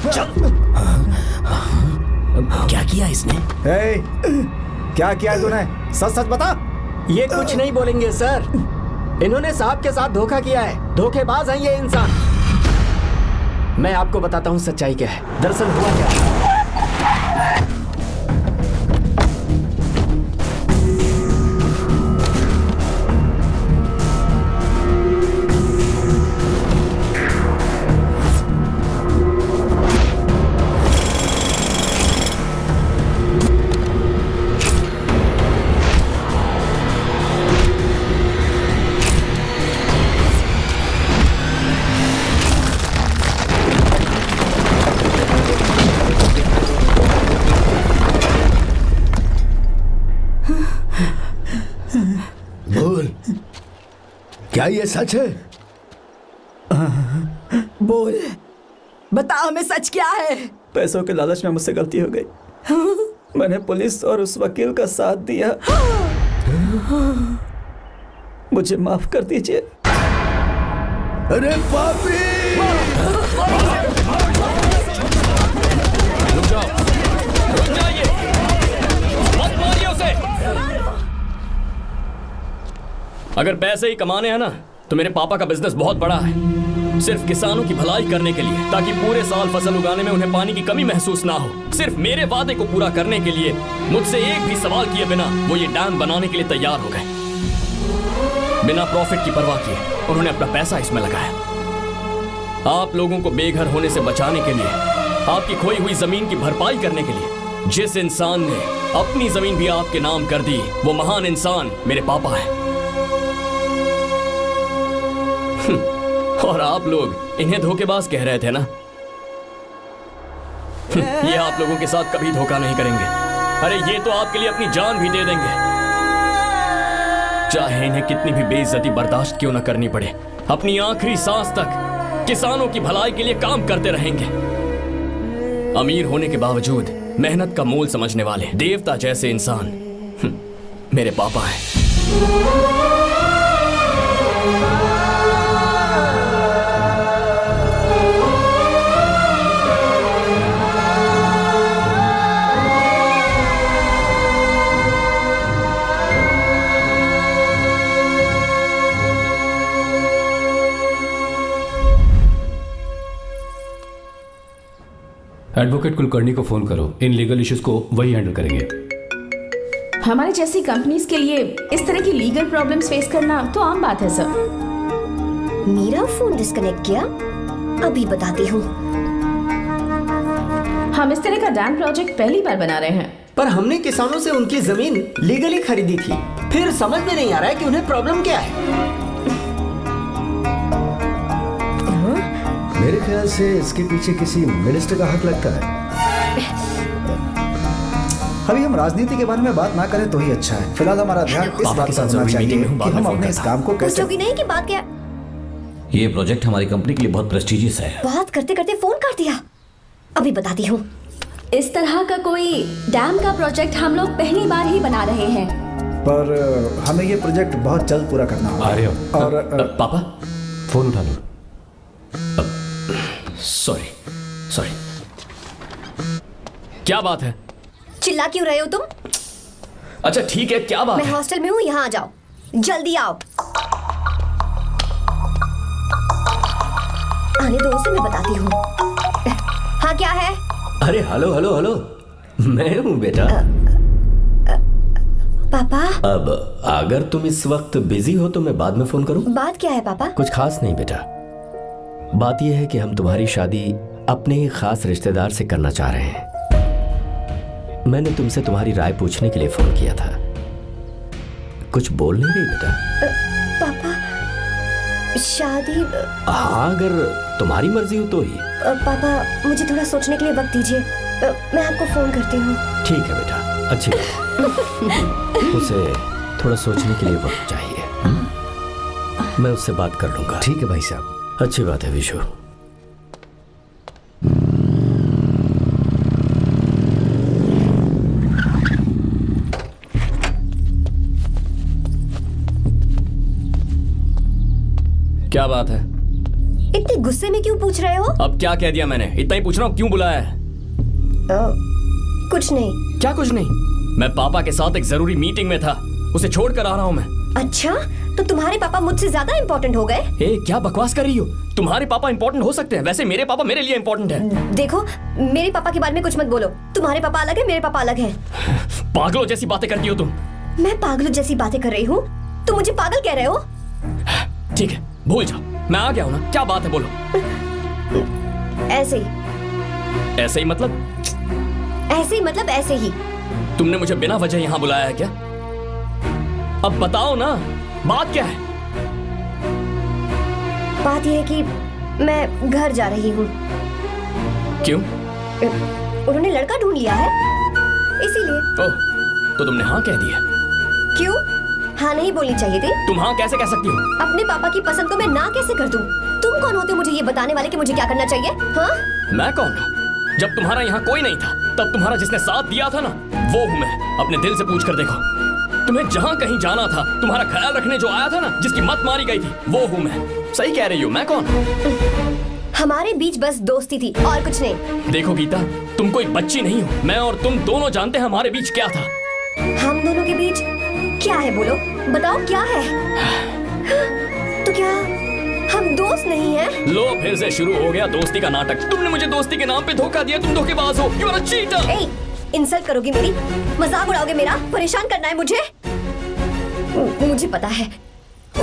चल। क्या किया इसने? क्या किया तूने? सच सच बता। ये कुछ नहीं बोलेंगे सर। इन्होंने साहब के साथ धोखा किया है। धोखेबाज हैं ये इंसान। मैं आपको बताता हूँ सच्चाई क्या है। दरअसल हुआ क्या है, क्या ये सच है? बोल, बता हमें सच क्या है? पैसों के लालच में मुझसे गलती हो गई। मैंने पुलिस और उस वकील का साथ दिया। मुझे माफ कर दीजिए। अरे पापी! रुक जाओ, रुक जाइए, मत मारिए उसे। अगर पैसे ही कमाने हैं ना, तो मेरे पापा का बिजनेस बहुत बड़ा है, सिर्फ किसानों की भलाई करने के लिए, ताकि पूरे साल फसल उगाने में उन्हें पानी की कमी महसूस ना हो। सिर्फ मेरे वादे को पूरा करने के लिए मुझसे एक भी सवाल किए बिना वो ये डैम बनाने के लिए तैयार हो गए। बिना प्रॉफिट की परवाह किए उन्होंने अपना पैसा इसमें लगाया। आप लोगों को बेघर होने से बचाने के लिए, आपकी खोई हुई जमीन की भरपाई करने के लिए, जिस इंसान ने अपनी जमीन भी आपके नाम कर दी, वो महान इंसान मेरे पापा है। और आप लोग इन्हें धोखेबाज कह रहे थे ना? ये आप लोगों के साथ कभी धोखा नहीं करेंगे। अरे ये तो आपके लिए अपनी जान भी दे देंगे, चाहे इन्हें कितनी भी बेइज्जती बर्दाश्त क्यों न करनी पड़े। अपनी आखिरी सांस तक किसानों की भलाई के लिए काम करते रहेंगे। अमीर होने के बावजूद मेहनत का मोल समझने वाले देवता जैसे इंसान मेरे पापा हैं। एडवोकेट कुलकर्णी को फोन करो, इन लीगल इश्यूज को वही हैंडल करेंगे। हमारे जैसी कंपनीज के लिए इस तरह की लीगल प्रॉब्लम्स फेस करना तो आम बात है सर। मेरा फोन डिस्कनेक्ट किया, अभी बताती हूँ। हम इस तरह का डैम प्रोजेक्ट पहली बार बना रहे हैं। पर हमने किसानों से उनकी जमीन लीगली खरीदी थी, फिर समझ में नहीं आ रहा है कि उन्हें प्रॉब्लम क्या है। मेरे ख्याल से इसके पीछे किसी मिनिस्टर का हक लगता है। अभी हम राजनीति के बारे में बात ना करें तो ही अच्छा है। फिलहाल हमारा ध्यान इस बात पर होना चाहिए कि हम अपने इस काम को कैसे। पूछोगी नहीं कि बात क्या? ये प्रोजेक्ट हमारी कंपनी के लिए बहुत प्रेस्टिजियस है। बात करते करते फोन काट दिया, अभी बताती हूँ। इस तरह का कोई डैम का प्रोजेक्ट हम लोग पहली बार ही बना रहे हैं, पर हमें ये प्रोजेक्ट बहुत जल्द पूरा करना होगा। और पापा फोन उठा लो। सॉरी सॉरी, क्या बात है? चिल्ला क्यों रहे हो तुम? अच्छा ठीक है, क्या बात मैं है? हॉस्टल में हूँ, यहाँ आ जाओ, जल्दी आओ। आने दो उसे, मैं बताती हूँ। हाँ क्या है? अरे हेलो हेलो हेलो, मैं हूँ बेटा। पापा। अब अगर तुम इस वक्त बिजी हो तो मैं बाद में फोन करूँ? बात क्या है पापा? कुछ खास नहीं बेटा, बात यह है कि हम तुम्हारी शादी अपने ही खास रिश्तेदार से करना चाह रहे हैं। मैंने तुमसे तुम्हारी राय पूछने के लिए फोन किया था। कुछ बोल नहीं रही बेटा? पापा शादी। हाँ अगर तुम्हारी मर्जी हो तो ही। पापा मुझे थोड़ा सोचने के लिए वक्त दीजिए, मैं आपको फोन करती हूँ। ठीक है बेटा, अच्छी बात। उसे थोड़ा सोचने के लिए वक्त चाहिए। मैं उससे बात कर लूंगा। ठीक है भाई साहब, अच्छी बात है विशु। क्या बात है? इतने गुस्से में क्यों पूछ रहे हो? अब क्या कह दिया मैंने? इतना ही पूछ रहा हूँ, क्यों बुलाया है? कुछ नहीं। क्या कुछ नहीं? मैं पापा के साथ एक जरूरी मीटिंग में था, उसे छोड़कर आ रहा हूँ मैं। अच्छा, तो तुम्हारे पापा मुझसे ज्यादा इम्पोर्टेंट हो गए? ए, क्या बकवास कर रही हो? तुम्हारे पापा इम्पोर्टेंट हो सकते हैं, वैसे मेरे पापा मेरे लिए इम्पोर्टेंट है। देखो, मेरे पापा के बारे में कुछ मत बोलो। तुम्हारे पापा अलग है, मेरे पापा अलग है। पागलों जैसी बातें करती हो तुम। मैं पागलों जैसी बातें कर रही हूँ? तुम मुझे पागल कह रहे हो? ठीक है, भूल जाओ, मैं आ गया हूँ ना। क्या बात है, बोलो। ऐसे ही। ऐसे ही मतलब? ऐसे ही मतलब ऐसे ही। तुमने मुझे बिना वजह यहाँ बुलाया है क्या? अब बताओ ना, बात क्या है? बात यह है कि मैं घर जा रही हूँ। क्यों? उन्होंने लड़का ढूंढ लिया है, इसीलिए। ओह, तो तुमने हाँ कह दिया? क्यों? हाँ नहीं बोलनी चाहिए थी। तुम हाँ कैसे कह सकती हो? अपने पापा की पसंद को मैं ना कैसे कर दूं? तुम कौन होते हो मुझे ये बताने वाले कि मुझे क्या करना चाहिए? हाँ? मैं कौन हूँ? जब तुम्हारा यहाँ कोई नहीं था तब तुम्हारा जिसने साथ दिया था ना, वो हूँ मैं। अपने दिल से पूछ कर देखो, तुम्हें जहाँ कहीं जाना था, तुम्हारा ख्याल रखने जो आया था ना, जिसकी मत मारी गई थी, वो हूँ मैं। सही कह रही हो, मैं कौन? हमारे बीच बस दोस्ती थी और कुछ नहीं। देखो गीता, तुम कोई बच्ची नहीं हो। मैं और तुम दोनों जानते हैं हमारे बीच क्या था। हम दोनों के बीच क्या है? बोलो, बताओ क्या है? तो क्या हम दोस्त नहीं हैं? लो फिर से शुरू हो गया दोस्ती का नाटक। तुमने मुझे दोस्ती के नाम पे धोखा दिया। तुम धोखेबाज हो। You are a cheater. ए, इंसल्ट करोगी मेरी? मजाक उड़ाओगे मेरा? परेशान करना है मुझे? मुझे पता है,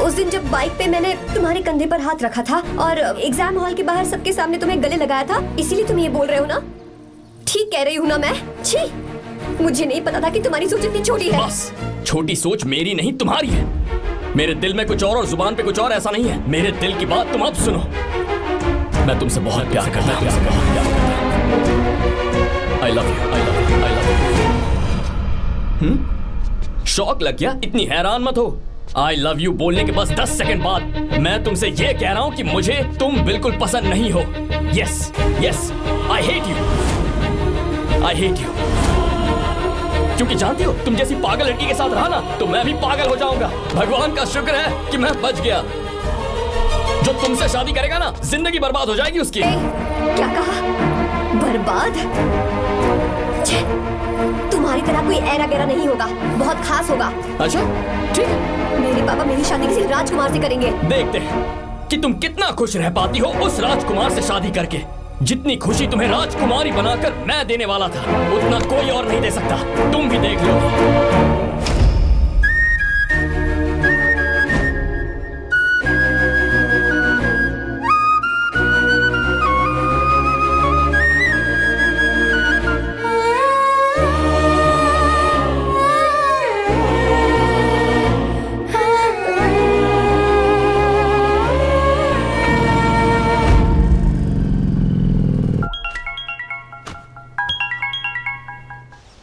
उस दिन जब बाइक पे मैंने तुम्हारे कंधे पर हाथ रखा था और एग्जाम हॉल के बाहर सबके सामने तुम्हें गले लगाया था, इसीलिए तुम ये बोल रहे हो ना? ठीक कह रही हूँ ना मैं? छी, मुझे नहीं पता था कि तुम्हारी सोच इतनी छोटी है। बस, छोटी सोच मेरी नहीं तुम्हारी है। मेरे दिल में कुछ और जुबान पे कुछ और, ऐसा नहीं है। मेरे दिल की बात तुम अब सुनो। मैं तुमसे बहुत प्यार करता हूँ। I love you, I love you, I love you। शौक लग गया? इतनी हैरान मत हो। I love you बोलने के बस 10 सेकंड बाद मैं तुमसे ये कह रहा हूँ कि मुझे तुम बिल्कुल पसंद नहीं हो। Yes, yes, I hate you, I hate you। क्योंकि जानती हो, तुम जैसी पागल लड़की के साथ रहा ना, तो मैं भी पागल हो जाऊंगा। भगवान का शुक्र है कि मैं बच गया। जो तुमसे शादी करेगा ना, जिंदगी बर्बाद हो जाएगी उसकी। क्या कहा? बर्बाद? तुम्हारी तरह कोई ऐरा गैरा नहीं होगा, बहुत खास होगा। अच्छा, ठीक है। मेरे पापा मेरी शादी किसी राजकुमार से करेंगे। देखते हैं कि तुम कितना खुश रह पाती हो उस राजकुमार से शादी करके। जितनी खुशी तुम्हें राजकुमारी बनाकर मैं देने वाला था, उतना कोई और नहीं दे सकता। तुम भी देख लो।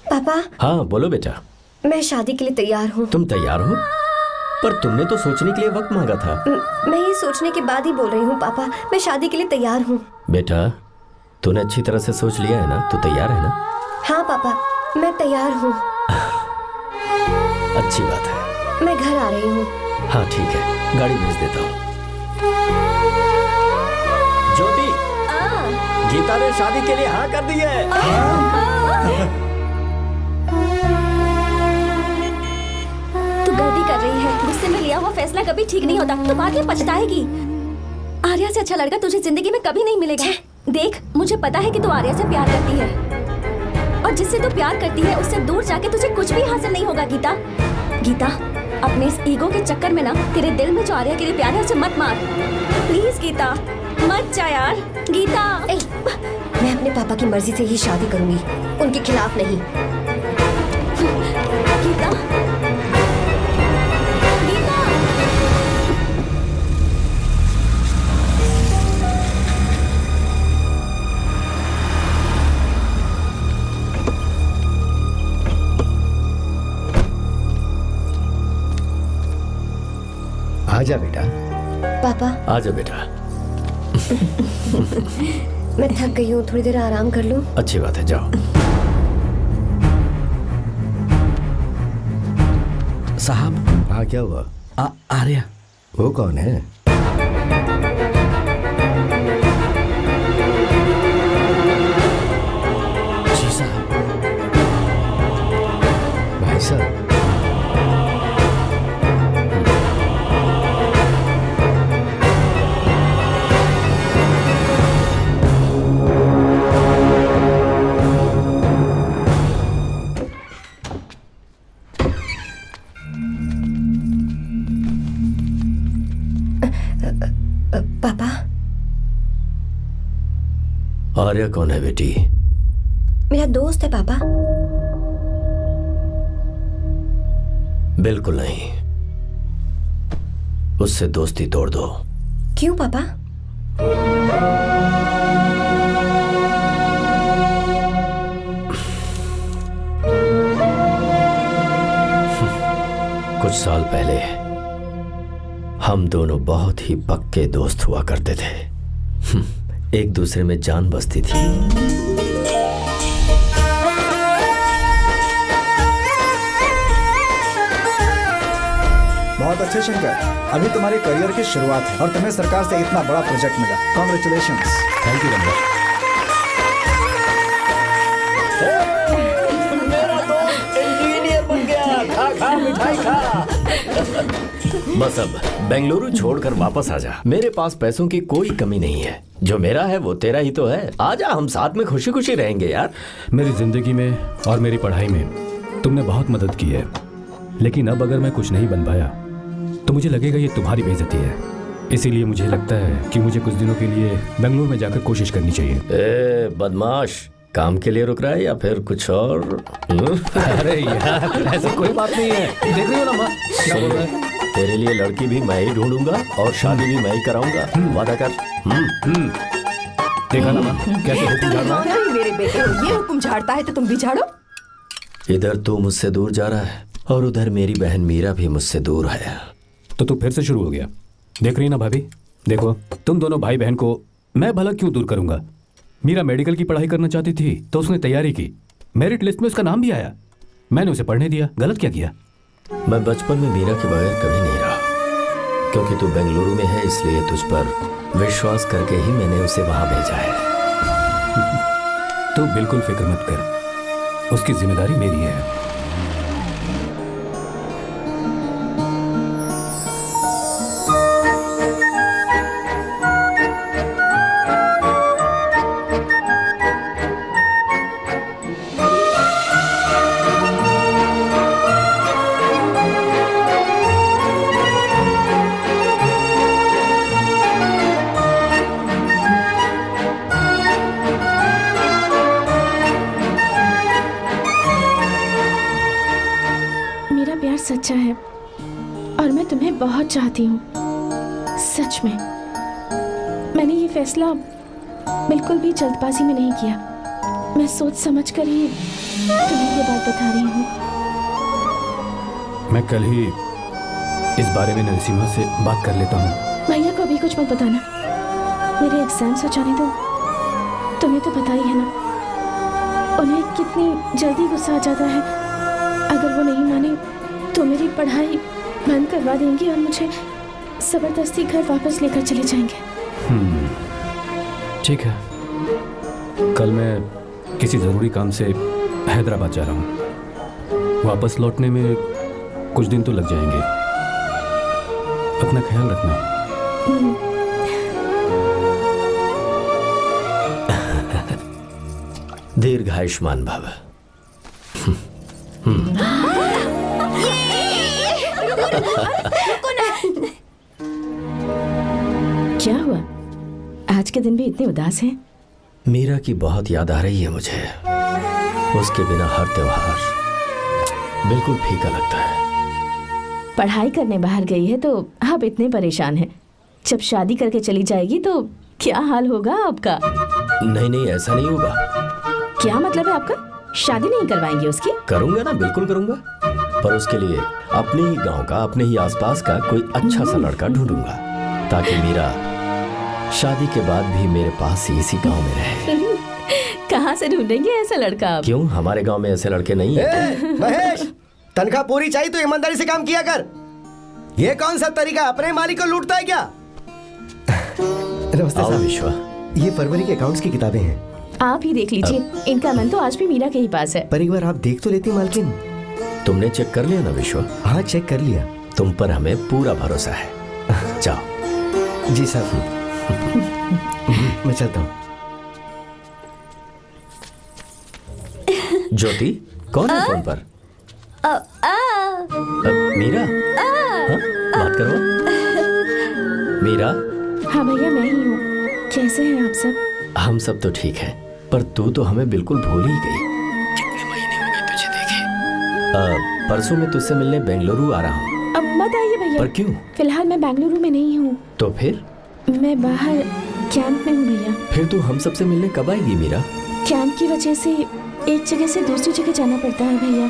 पापा। हाँ बोलो बेटा। मैं शादी के लिए तैयार हूँ। तुम तैयार हो? पर तुमने तो सोचने के लिए वक्त मांगा था। मैं ये सोचने के बाद ही बोल रही हूँ पापा, मैं शादी के लिए तैयार हूँ। बेटा, तूने अच्छी तरह से सोच लिया है ना? तू तैयार है ना? हाँ पापा, मैं तैयार हूँ। अच्छी बात है। मैं घर आ रही हूँ। हाँ ठीक है, गाड़ी भेज देता हूँ। ज्योति, गीता ने शादी के लिए हाँ कर दी है। तू गलती कर रही है। गुस्से में लिया हुआ फैसला कभी ठीक नहीं होता। तो बाद में पछताएगी। आर्या से अच्छा लड़का तुझे जिंदगी में कभी नहीं मिलेगा। देख, मुझे पता है कि तू आर्या से प्यार करती है, और जिससे तू प्यार करती है उससे दूर जाके तुझे कुछ भी हासिल नहीं होगा। गीता, गीता, अपने इस ईगो के चक्कर में ना तेरे दिल में जो आर्या के लिए प्यार है उसे मत मार। प्लीज गीता, मत जा यार। गीता, मैं अपने पापा की मर्जी से ही शादी करूंगी, उनके खिलाफ नहीं। गीता, आजा बेटा। पापा। आजा बेटा। मैं थक गई हूँ, थोड़ी देर आराम कर लूँ। अच्छी बात है, जाओ। साहब। हाँ क्या हुआ? आर्या। वो कौन है? जी साहब। भाई साहब। पापा। आर्या कौन है बेटी? मेरा दोस्त है पापा। बिल्कुल नहीं, उससे दोस्ती तोड़ दो। क्यों पापा? कुछ साल पहले हम दोनों बहुत ही पक्के दोस्त हुआ करते थे। एक दूसरे में जान बसती थी। बहुत अच्छे शंकर, अभी तुम्हारे करियर की शुरुआत है और तुम्हें सरकार से इतना बड़ा प्रोजेक्ट मिला। कॉन्ग्रेचुलेशंस। Thank you Ramesh. मेरा दोस्त इंजीनियर बन गया। खा खा मिठाई खा। बस अब बेंगलुरु छोड़कर वापस आ जा। मेरे पास पैसों की कोई कमी नहीं है। जो मेरा है वो तेरा ही तो है। आजा, हम साथ में खुशी खुशी रहेंगे यार। मेरी जिंदगी में और मेरी पढ़ाई में तुमने बहुत मदद की है, लेकिन अब अगर मैं कुछ नहीं बन पाया तो मुझे लगेगा ये तुम्हारी बेइज्जती है। इसीलिए मुझे लगता है कि मुझे कुछ दिनों के लिए बेंगलुरु में जाकर कोशिश करनी चाहिए। ए बदमाश, काम के लिए रुक रहा है या फिर कुछ और? अरे यार, ऐसी कोई बात नहीं है। देख रही हो ना माँ, क्या बोल रहा है? तेरे लिए लड़की भी मैं ही ढूंढूंगा और शादी भी मैं ही कराऊंगा। वादा कर। देखा ना माँ, कैसे हुक्म झाड़ रहा है? मेरे बेटे हो, ये हुक्म झाड़ता है तो तुम भी झाड़ो। इधर तू मुझसे दूर जा रहा है और उधर मेरी बहन मीरा भी मुझसे दूर है। तो तू फिर से शुरू हो गया। देख रही ना भाभी, देखो तुम दोनों भाई बहन को मैं भला क्यों दूर करूंगा। मीरा मेडिकल की पढ़ाई करना चाहती थी तो उसने तैयारी की, मेरिट लिस्ट में उसका नाम भी आया, मैंने उसे पढ़ने दिया। गलत क्या किया? मैं बचपन में मीरा के बगैर कभी नहीं रहा, क्योंकि तू बेंगलुरु में है इसलिए तुझ पर विश्वास करके ही मैंने उसे वहां भेजा है। तू बिल्कुल फिक्र मत कर, उसकी जिम्मेदारी मेरी है। सच्चा है और मैं तुम्हें बहुत चाहती हूँ, सच में। मैंने ये फैसला बिल्कुल भी जल्दबाजी में नहीं किया। मैं सोच समझ कर ही तुम्हें ये बात बता रही हूँ। मैं कल ही इस बारे में नरसिम्हा से बात कर लेता हूँ। भैया को अभी कुछ मत बताना, मेरे एग्जाम्स हो जाने दो। तुम्हें तो पता ही है ना उन्हें कितनी जल्दी गुस्सा आ जाता है। अगर वो नहीं माने तो मेरी पढ़ाई बंद करवा देंगे और मुझे जबरदस्ती घर वापस लेकर चले जाएंगे। ठीक है, कल मैं किसी ज़रूरी काम से हैदराबाद जा रहा हूँ। वापस लौटने में कुछ दिन तो लग जाएंगे। अपना ख्याल रखना। दीर्घायुष्मान भव। क्या हुआ, आज के दिन भी इतने उदास हैं? मीरा की बहुत याद आ रही है मुझे। उसके बिना हर त्योहार बिल्कुल फीका लगता है। पढ़ाई करने बाहर गई है तो आप इतने परेशान हैं। जब शादी करके चली जाएगी तो क्या हाल होगा आपका? नहीं, ऐसा नहीं होगा। क्या मतलब है आपका? शादी नहीं करवाएंगे उसकी? करूंगा ना, बिल्कुल करूंगा, पर उसके लिए अपने ही गांव का, अपने ही आसपास का कोई अच्छा सा लड़का ढूंढूंगा ताकि मीरा शादी के बाद भी मेरे पास ही इसी गांव में रहे। कहाँ से ढूंढेंगे ऐसा लड़का आप? क्यों, हमारे गांव में ऐसे लड़के नहीं हैं? महेश, तनख्वाह पूरी चाहिए तो ईमानदारी से काम किया कर। ये कौन सा तरीका, अपने मालिक को लूटता है क्या? नमस्ते साहब। विश्वा, ये फरवरी के अकाउंट्स की किताबें हैं, आप ही देख लीजिए। इनका मन तो आज भी मीरा के ही पास है। पर एक बार आप देख तो लेती मालकिन। तुमने चेक कर लिया ना विश्वा? हाँ, चेक कर लिया। तुम पर हमें पूरा भरोसा है। जाओ। जी साहब। मैं चलता हूँ। ज्योति, कौन है फोन पर? मीरा? हाँ? बात करो। मीरा? हाँ भैया, मैं ही हूँ। कैसे हैं आप सब? हम सब तो ठीक हैं, पर तू तो हमें बिल्कुल भूल ही गई। कितने महीने हो गए तुझे देखे। परसों मैं तुझसे मिलने बेंगलुरु आ रहा हूँ। अब मत आइए भैया। पर क्यों? फिलहाल मैं बेंगलुरु में नहीं हूँ। तो फिर? मैं बाहर कैंप में हूँ भैया। फिर तू हम सबसे मिलने कब आएगी मीरा? कैंप की वजह से एक जगह से दूसरी जगह जाना पड़ता है भैया।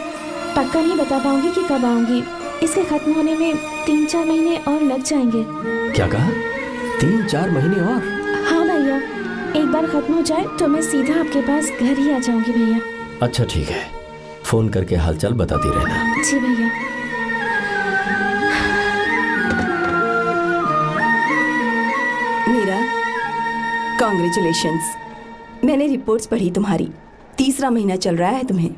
पक्का नहीं बता पाऊंगी कि कब आऊंगी। इसके खत्म होने में 3-4 महीने और लग जाएंगे। क्या कहा? 3-4 महीने और? हाँ भैया, एक बार खत्म हो जाए तो मैं सीधा आपके पास घर ही आ जाऊंगी भैया। अच्छा ठीक है, फोन करके हालचाल बताती रहना। जी भैया। मीरा, कॉन्ग्रेचुलेशंस। मैंने रिपोर्ट्स पढ़ी तुम्हारी, 3रा महीना चल रहा है तुम्हें।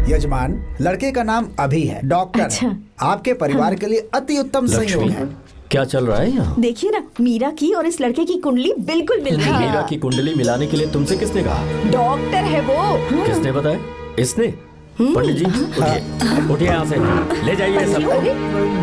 यजमान, लड़के का नाम अभी है, डॉक्टर। अच्छा। आपके परिवार के लिए अति उत्तम संयोग है। क्या चल रहा है यहाँ? देखिए ना, मीरा की और इस लड़के की कुंडली बिल्कुल मिल रही है। मीरा की कुंडली मिलाने के लिए तुमसे किसने कहा? डॉक्टर है वो। किसने बताया? इसने? पंडित जी उठिए, उठिए यहाँ से, ले जाइए सब,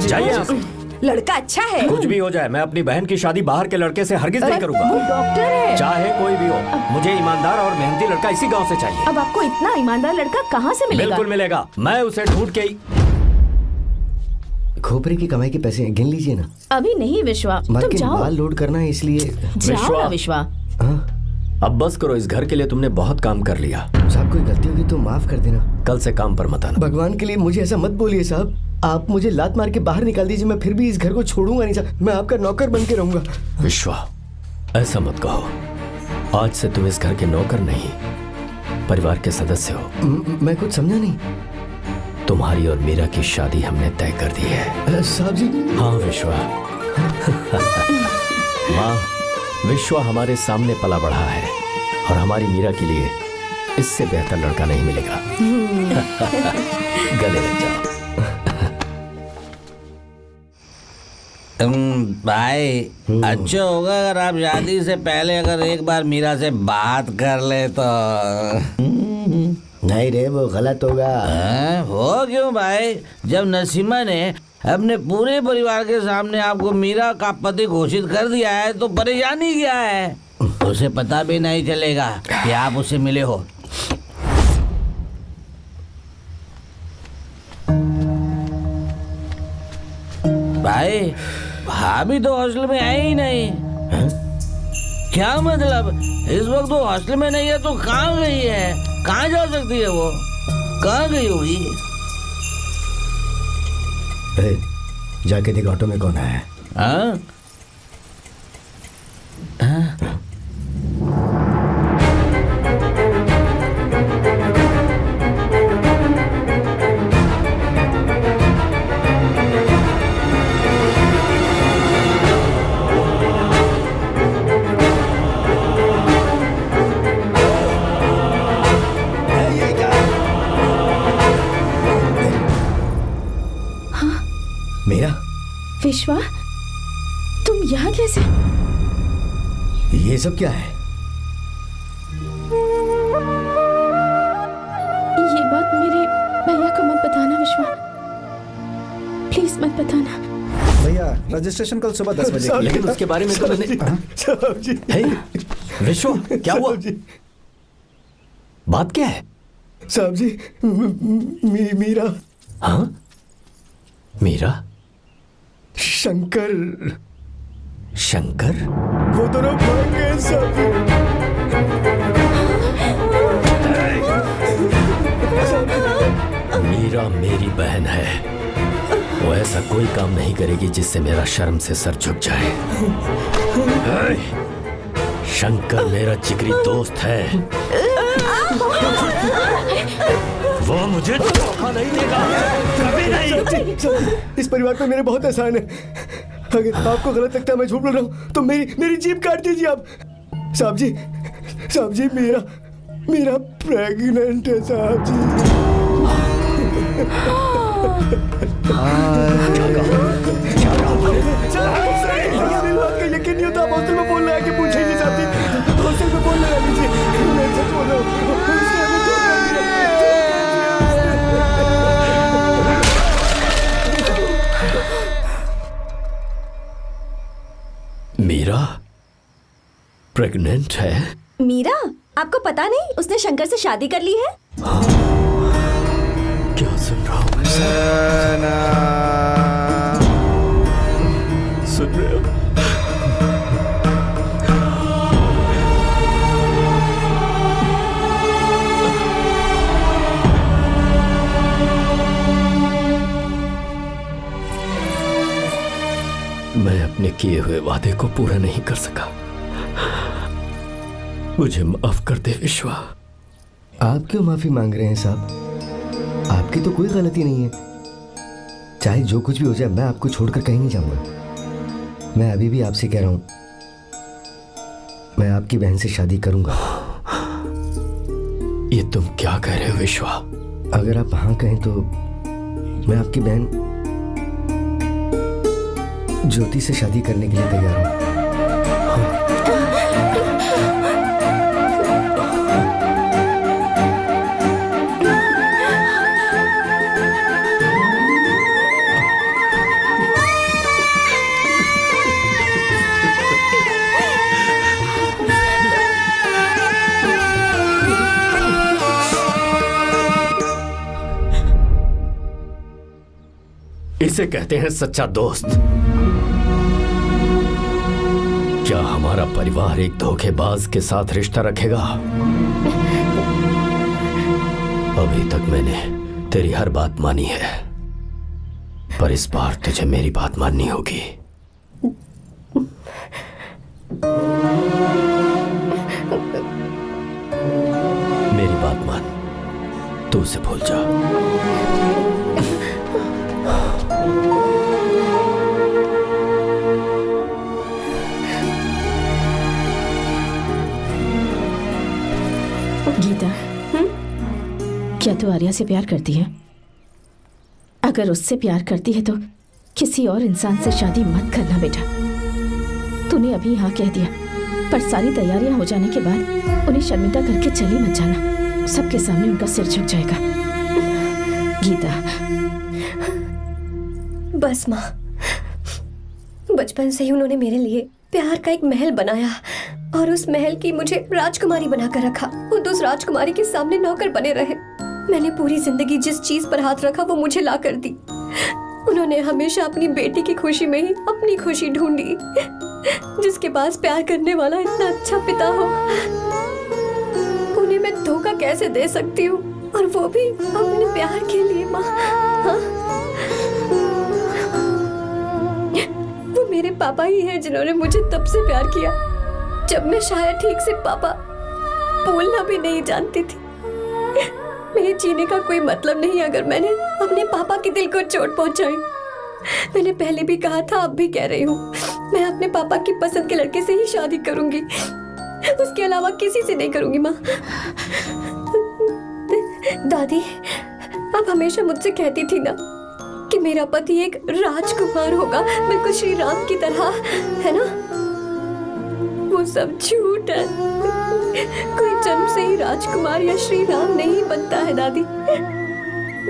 जाइए यहाँ से। लड़का अच्छा है। कुछ भी हो जाए, मैं अपनी बहन की शादी बाहर के लड़के से हरगिज नहीं वो करूंगा। डॉक्टर है। चाहे कोई भी हो, मुझे ईमानदार और मेहनती लड़का इसी गांव से चाहिए। अब आपको इतना ईमानदार लड़का कहाँ से मिलेगा? बिल्कुल मिलेगा, मैं उसे ढूंढ के ही। खोपरे की कमाई के पैसे गिन लीजिए ना। अभी नहीं विश्वा, मर तुम के जाओ। माल लोड करना है इसलिए। जाओ ना विश्वा। अब बस करो, इस घर के लिए तुमने बहुत काम कर लिया। साहब कोई गलती होगी तो माफ कर देना। कल से काम पर मत आना। भगवान के लिए मुझे ऐसा मत बोलिए साहब। आप मुझे लात मार के बाहर निकाल दीजिए, मैं फिर भी इस घर को छोड़ूंगा नहीं साहब। मैं आपका नौकर बन के रहूंगा। विश्वा, ऐसा मत कहो। आज से तुम इस घर के नौकर नहीं, परिवार के सदस्य हो। मैं कुछ समझा नहीं। तुम्हारी और मीरा की शादी हमने तय कर दी है। साहब जी। हाँ विश्वा। माँ, विश्वा हमारे सामने पला बढ़ा है और हमारी मीरा के लिए इससे बेहतर लड़का नहीं मिलेगा। गले लग जाओ। भाई, अच्छा होगा अगर आप शादी से पहले अगर एक बार मीरा से बात कर ले तो। नहीं रे, वो गलत होगा। हो क्यों भाई? जब नसीमा ने अपने पूरे परिवार के सामने आपको मीरा का पति घोषित कर दिया है तो परेशानी क्या है? उसे पता भी नहीं चलेगा कि आप उसे मिले हो। भाई, भाभी तो हॉस्टल में है ही नहीं। क्या मतलब? इस वक्त वो हॉस्टल में नहीं है तो कहाँ गई है? कहाँ जा सकती है वो? कहाँ गई होगी? जाके देख ऑटो में कौन आया है। हाँ? मेरा विश्वा, तुम यहाँ कैसे? ये सब क्या है? ये बात मेरे भैया को मत बताना विश्वा, प्लीज मत बताना। भैया, रजिस्ट्रेशन कल सुबह 10 बजे। लेकिन उसके बारे में तो मैंने। विश्वा, क्या हुआ? बात क्या है? साहब जी, मीरा। हाँ, मीरा? शंकर। शंकर? वो दोनों भाग गए साहब जी। मीरा मेरी बहन है, वो ऐसा कोई काम नहीं करेगी जिससे मेरा शर्म से सर झुक जाए। शंकर मेरा जिगरी दोस्त है, वो मुझे धोखा नहीं देगा, कभी नहीं। इस परिवार पे मेरे बहुत एहसान है। अगर आपको गलत लगता है मैं झूठ बोल रहा हूँ तो मेरी जीभ काट दीजिए आप। साहब जी, मेरा प्रेग्नेंट है साहब जी। मेरी बात का यकीन नहीं होता। आप हॉस्टल में फोन लगा के पूछेंगे साहब जी। हॉस्टल में फोन लगा लीजिए, मैं सच बोल रहा हूँ। मीरा प्रेग्नेंट है? मीरा, आपको पता नहीं उसने शंकर से शादी कर ली है? क्या सुन रहा हूँ मैं? सुन रहे हो? किए हुए वादे को पूरा नहीं कर सका। मुझे माफ कर दे विश्वा। आप क्यों माफी मांग रहे हैं साहब? आपकी तो कोई गलती नहीं है। चाहे जो कुछ भी हो जाए, मैं आपको छोड़कर कहीं नहीं जाऊंगा। मैं अभी भी आपसे कह रहा हूं, मैं आपकी बहन से शादी करूंगा। ये तुम क्या कह रहे हो विश्वा? अगर आप हाँ कहें तो मैं आपकी बहन ज्योति से शादी करने के लिए तैयार हूं। इसे कहते हैं सच्चा दोस्त। क्या हमारा परिवार एक धोखेबाज के साथ रिश्ता रखेगा? अभी तक मैंने तेरी हर बात मानी है, पर इस बार तुझे मेरी बात माननी होगी। मेरी बात मान, तू उसे भूल जा। गीता, क्या तू आर्या से प्यार करती है? अगर उससे प्यार करती है तो किसी और इंसान से शादी मत करना बेटा। तूने अभी हाँ कह दिया, पर सारी तैयारियां हो जाने के बाद उन्हें शर्मिंदा करके चली मत जाना। सबके सामने उनका सिर झुक जाएगा। गीता। बस माँ, बचपन से ही उन्होंने मेरे लिए प्यार का एक महल बनाया और उस महल की मुझे राजकुमारी बनाकर रखा। वो उस राजकुमारी के सामने नौकर बने रहे। मैंने पूरी जिंदगी जिस चीज पर हाथ रखा वो मुझे ला कर दी। उन्होंने हमेशा अपनी बेटी की खुशी में ही अपनी खुशी ढूंढी। जिसके पास प्यार करने वाला इतना अच्छा पिता हो, उन्हें मैं धोखा कैसे दे सकती हूँ, और वो भी अपने प्यार के लिए। माँ, हाँ? वो मेरे पापा ही हैं जिन्होंने मुझे तब से प्यार किया जब मैं शायद ठीक से पापा बोलना भी नहीं जानती थी। मेरे जीने का कोई मतलब नहीं अगर मैंने अपने पापा के दिल को चोट पहुंचाई। मैंने पहले भी कहा था, अब भी कह रही हूँ, मैं अपने पापा की पसंद के लड़के से ही शादी करूंगी, उसके अलावा किसी से नहीं करूंगी। माँ, दादी आप हमेशा मुझसे कहती थी ना कि मेरा पति एक राजकुमार होगा, बिल्कुल श्री राम की तरह, है ना? वो सब झूठ है। कोई जन्म से ही राजकुमार या श्री राम नहीं बनता है दादी।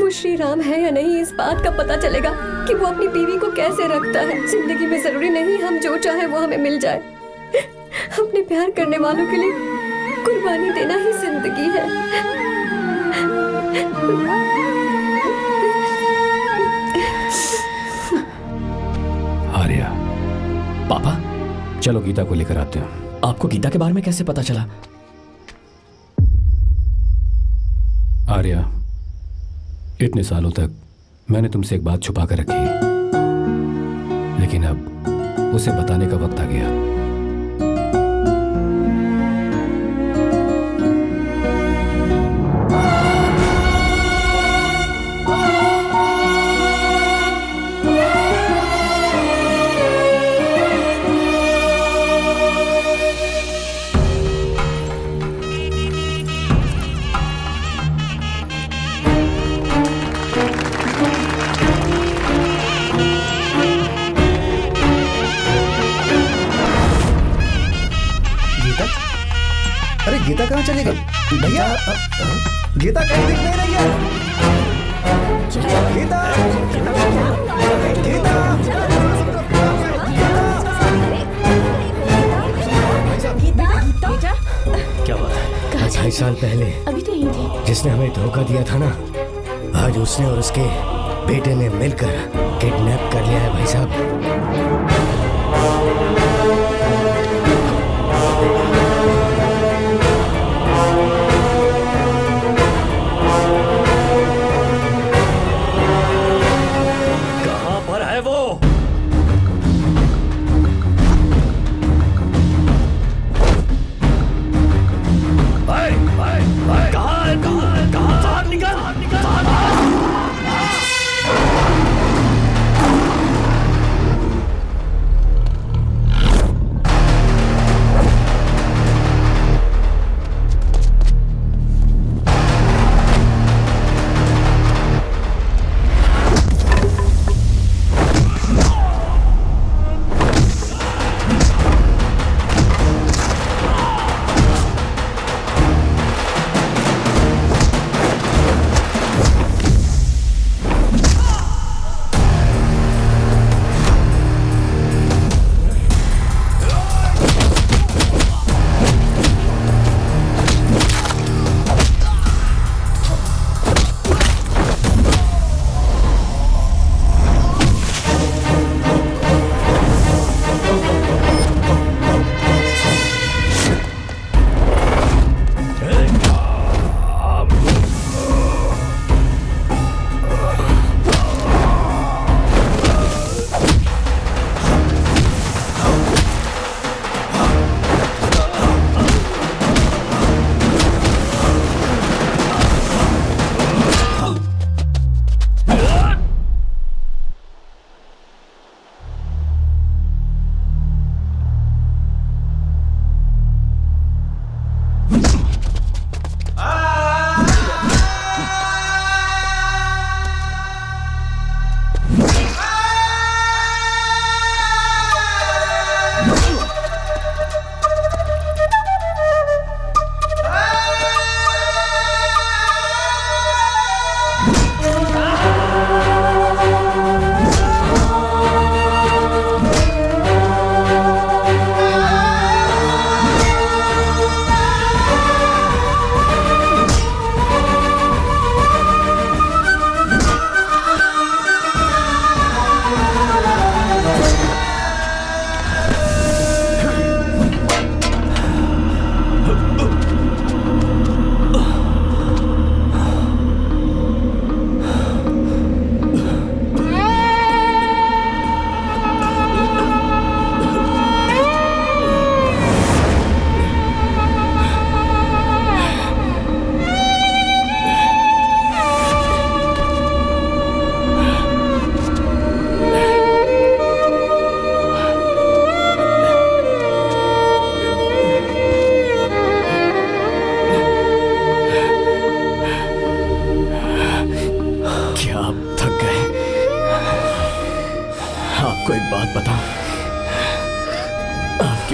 वो श्री राम है या नहीं, इस बात का पता चलेगा कि वो अपनी बीवी को कैसे रखता है। जिंदगी में जरूरी नहीं हम जो चाहे वो हमें मिल जाए। अपने प्यार करने वालों के लिए कुर्बानी देना ही जिंदगी है। आर्या, पापा, चलो गीता को लेकर आते हैं। आपको गीता के बारे में कैसे पता चला? आर्या, इतने सालों तक मैंने तुमसे एक बात छुपा कर रखी, लेकिन अब उसे बताने का वक्त आ गया। गीता कहाँ चली गई? भैया, गीता कहीं दिख नहीं रही है। गीता, गीता, क्या बात है? 2.5 साल पहले अभी तो यही थी। जिसने हमें धोखा दिया था ना, आज उसने और उसके बेटे ने मिलकर किडनैप कर लिया है भाई साहब। कहां पर है वो?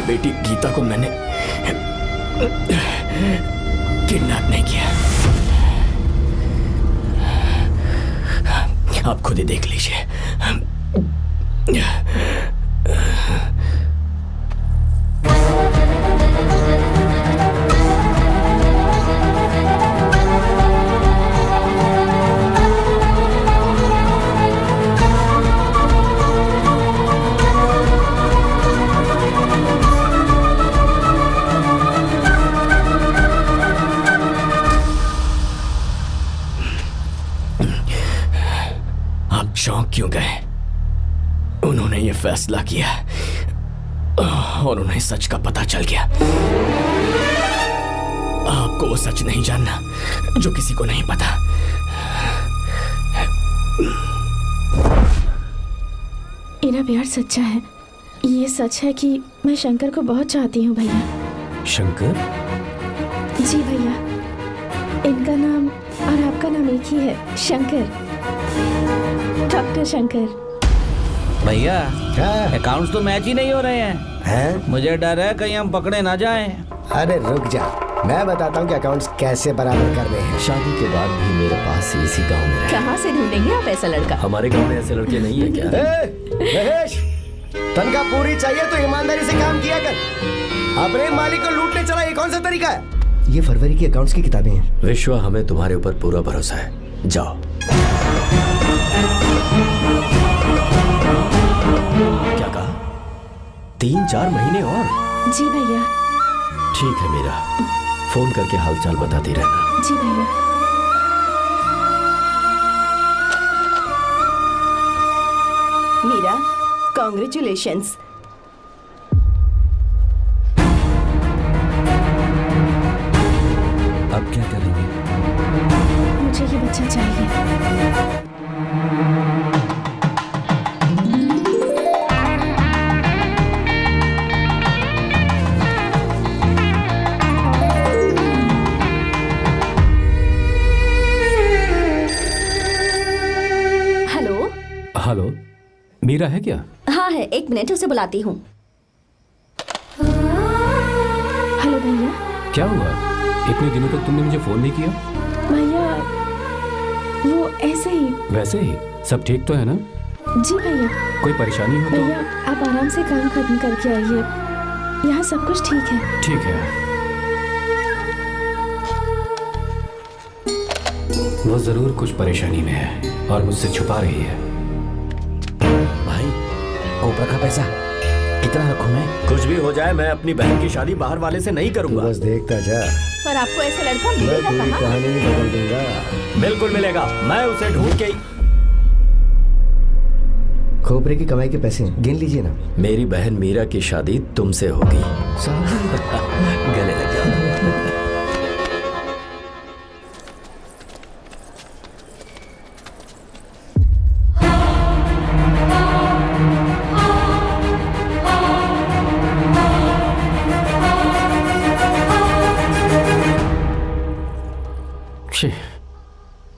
बेटी गीता को मैंने किडनैप नहीं किया। आप खुद ही देख लीजिए। चौंक क्यों गए? उन्होंने ये फैसला किया और उन्हें सच का पता चल गया। आपको वो सच नहीं जानना जो किसी को नहीं पता। इनका प्यार सच्चा है। ये सच है कि मैं शंकर को बहुत चाहती हूँ भैया। शंकर? जी भैया, इनका नाम और आपका नाम एक ही है, शंकर, डॉक्टर शंकर। भैया अकाउंट्स तो मैच ही नहीं हो रहे हैं। मुझे डर है कहीं हम पकड़े ना जाएं। अरे रुक जा, मैं बताता हूँ कि अकाउंट्स कैसे बराबर कर रहे हैं। शादी के बाद भी मेरे पास इसी गांव में कहाँ से ढूंढेंगे आप ऐसा लड़का? हमारे गांव में ऐसे लड़के नहीं है क्या? महेश, तनख्वाह पूरी चाहिए तो ईमानदारी से काम किया कर। अपने मालिक को लूटने चला, ये कौन सा तरीका है? ये फरवरी की अकाउंट्स की किताबें हैं। विश्वा, हमें तुम्हारे ऊपर पूरा भरोसा है। जाओ। क्या कहा? 3-4 महीने और? जी भैया। ठीक है मीरा, फोन करके हालचाल बताती रहना। जी भैया। मीरा, कॉन्ग्रेचुलेशंस। अब क्या करेंगे? मुझे ये बच्चा चाहिए। हेलो, मीरा है क्या? हाँ है, 1 मिनट उसे बुलाती हूँ। हेलो भैया। क्या हुआ? इतने दिनों तक तुमने मुझे फोन नहीं किया? भैया वो ऐसे ही। वैसे ही? सब ठीक तो है ना? जी भैया। कोई परेशानी हो तो? भैया आप आराम से काम खत्म करके आइए, यहाँ सब कुछ ठीक है। ठीक है। वो जरूर कुछ परेशानी में है और मुझसे छुपा रही है। भाई, कोपरा का पैसा कितना रखूं मैं? कुछ भी हो जाए, मैं अपनी बहन की शादी बाहर वाले से नहीं करूंगा। बस देखता जा। पर आपको ऐसा लड़का मैं मिलेगा पूरी कहाँ? कहानी ही बदल दूंगा। बिल्कुल मिलेगा, मैं उसे ढूंढ के। खोपरे की कमाई के पैसे गिन लीजिए ना। मेरी बहन मीरा की शादी तुमसे होगी। गले लग जाओ।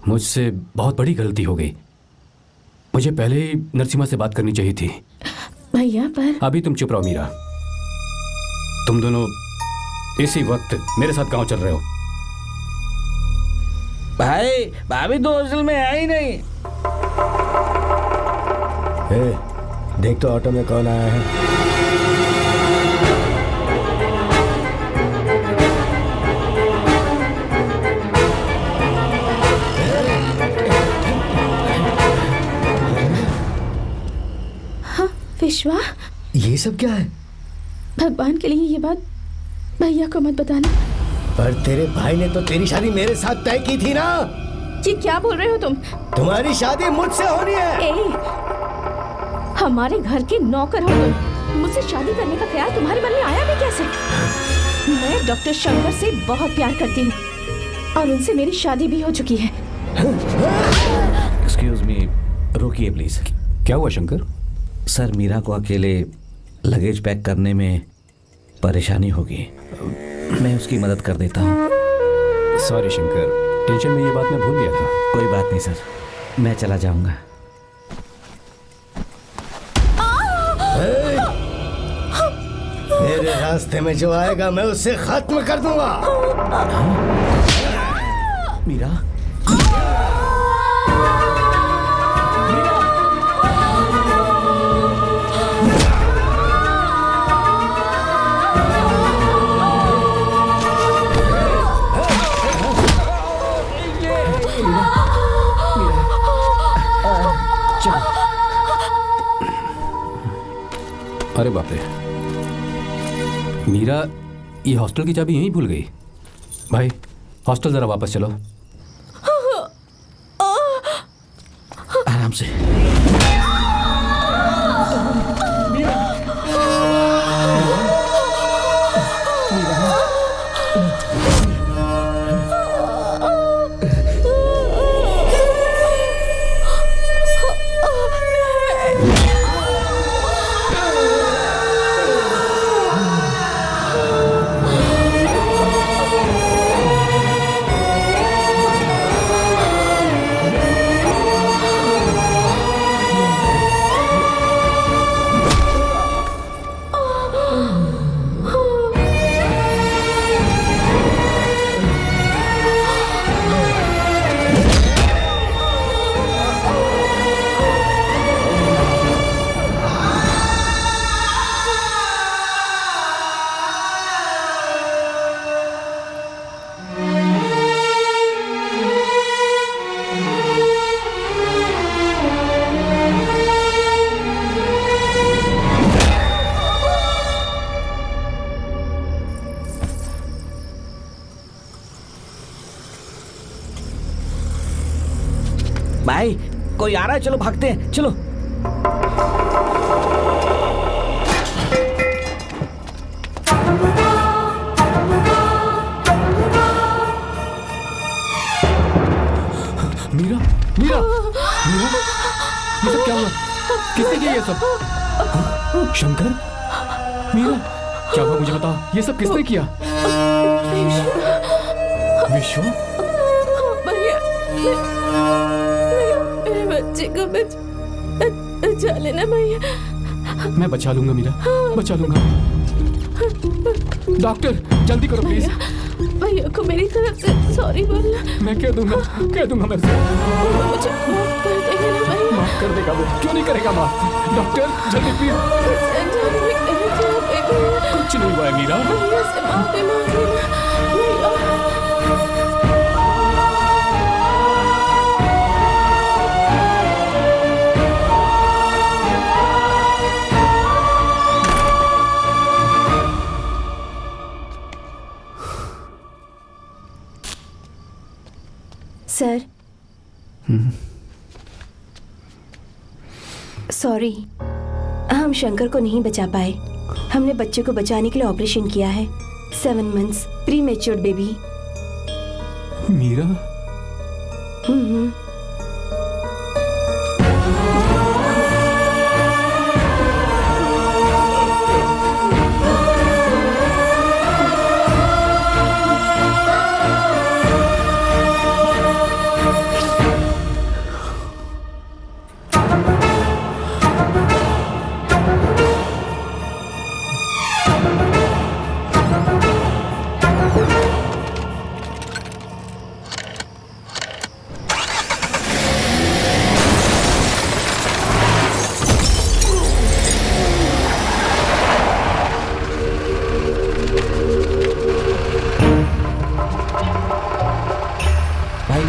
मुझसे बहुत बड़ी गलती हो गई। मुझे पहले ही नरसिम्हा से बात करनी चाहिए थी। भैया पर अभी तुम चुप रहो मीरा। तुम दोनों इसी वक्त मेरे साथ गांव चल रहे हो। भाई, भाभी तो हॉस्टल में है ही नहीं। देख तो ऑटो में कौन आया है। विश्वा, ये सब क्या है? भगवान के लिए ये बात भैया को मत बताना। पर तेरे भाई ने तो तेरी शादी मेरे साथ तय की थी ना। ये क्या बोल रहे हो तुम? तुम्हारी शादी मुझसे होनी है। हमारे घर के नौकर हो तुम, मुझसे शादी करने का ख्याल तुम्हारे मन में आया भी कैसे? मैं डॉक्टर शंकर से बहुत प्यार करती हूँ और उनसे मेरी शादी भी हो चुकी है। एक्सक्यूज मी, रोकिए प्लीज। क्या हुआ शंकर? सर, मीरा को अकेले लगेज पैक करने में परेशानी होगी, मैं उसकी मदद कर देता हूँ। सॉरी शंकर, टेंशन में ये बात मैं भूल गया था। कोई बात नहीं सर, मैं चला जाऊंगा। मेरे रास्ते में जो आएगा मैं उसे खत्म कर दूंगा। मीरा, अरे बाप रे, मीरा ये हॉस्टल की चाबी यहीं भूल गई। भाई हॉस्टल जरा वापस चलो। आराम से। भाई कोई आ रहा है, चलो भागते हैं, चलो। मीरा, मीरा, मीरा, ये सब क्या हुआ? किसने किया ये सब? शंकर, मीरा, क्या हुआ मुझे बता, ये सब किसने किया? विश्व, मेरे बच्चे को बचा लेना भैया। मैं बचा लूंगा मीरा, बचा लूंगा। डॉक्टर जल्दी करो प्लीज। भैया को मेरी तरफ से सॉरी बोलना। मैं कह दूंगा मैं उसे। मुझे माफ कर देगा ना भैया? माफ कर देगा वो, क्यों नहीं करेगा माफ? डॉक्टर जल्दी प्लीज। कुछ नहीं हुआ है मीरा। भैया से माफी मांग लेना भैया। सर, सॉरी, हम शंकर को नहीं बचा पाए। हमने बच्चे को बचाने के लिए ऑपरेशन किया है। 7 months pre matured baby. Meera,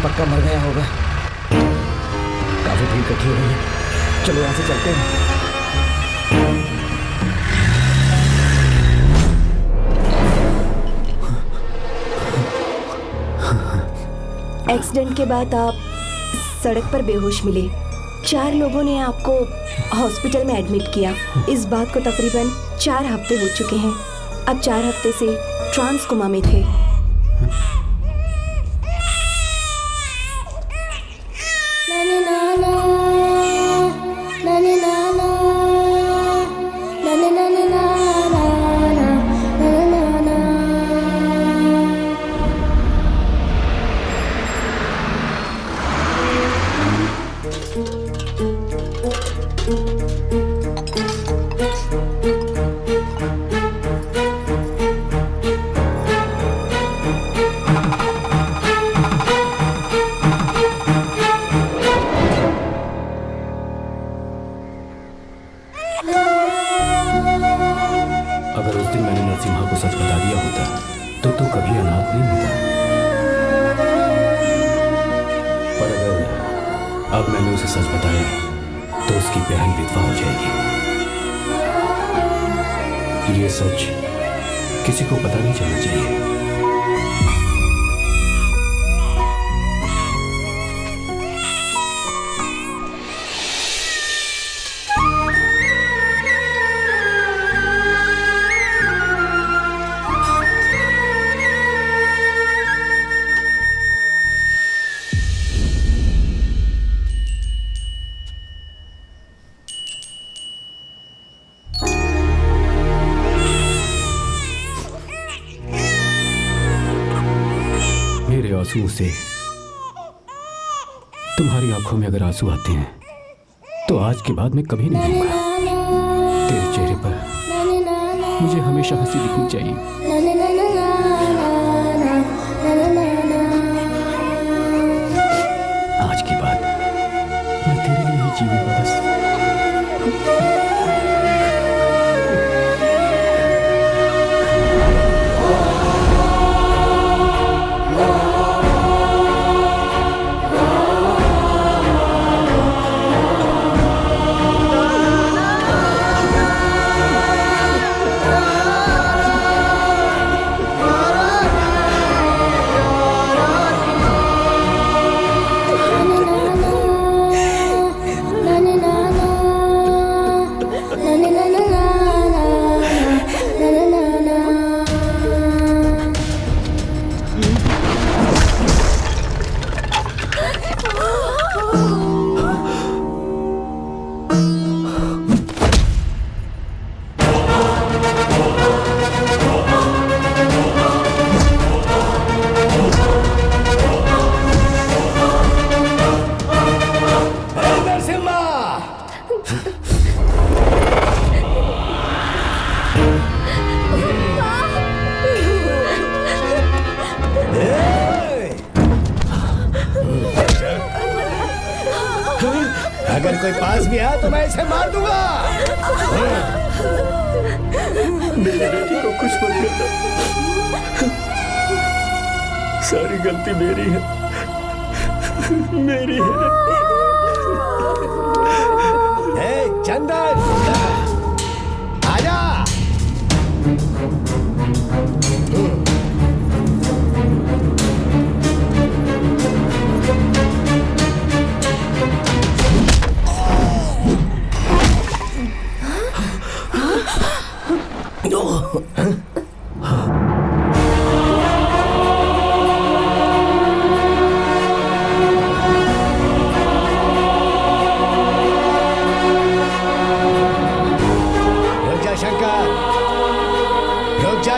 पक्का मर गया होगा। काफी भीड़ इकट्ठी हो गई है, चलो यहाँ से चलते हैं। एक्सीडेंट के बाद आप सड़क पर बेहोश मिले। 4 लोगों ने आपको हॉस्पिटल में एडमिट किया। इस बात को तकरीबन 4 हफ्ते हो चुके हैं। अब 4 हफ्ते से ट्रांस कोमा में थे। उस दिन मैंने नरसिम्हा को सच बता दिया होता तो तू कभी अनाथ नहीं होता। पर अगर अब मैंने उसे सच बताया तो उसकी बहन विधवा हो जाएगी। ये सच किसी को पता नहीं चलना चाहिए। मेरे आंसुओं से तुम्हारी आंखों में अगर आंसू आते हैं तो आज के बाद मैं कभी नहीं दूंगा। तेरे चेहरे पर मुझे हमेशा हंसी दिखनी चाहिए। आज के बाद मैं तेरे लिए ही जीऊंगा बस। अगर कोई पास भी आया तो मैं इसे मार दूंगा। मेरी बेटी को कुछ मत करना, सारी गलती मेरी है, मेरी है। चंदन आजा।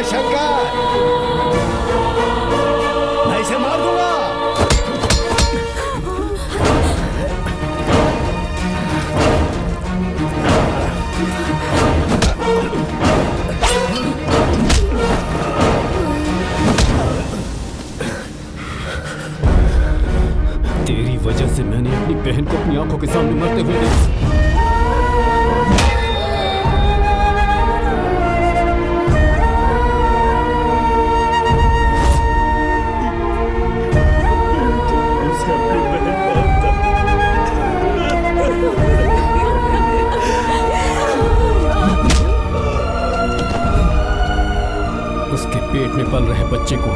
शंकर, मैं इसे मार दूंगा। तेरी वजह से मैंने अपनी बहन को अपनी आंखों के सामने मरते हुए देखा। उसके पेट में पल रहे बच्चे को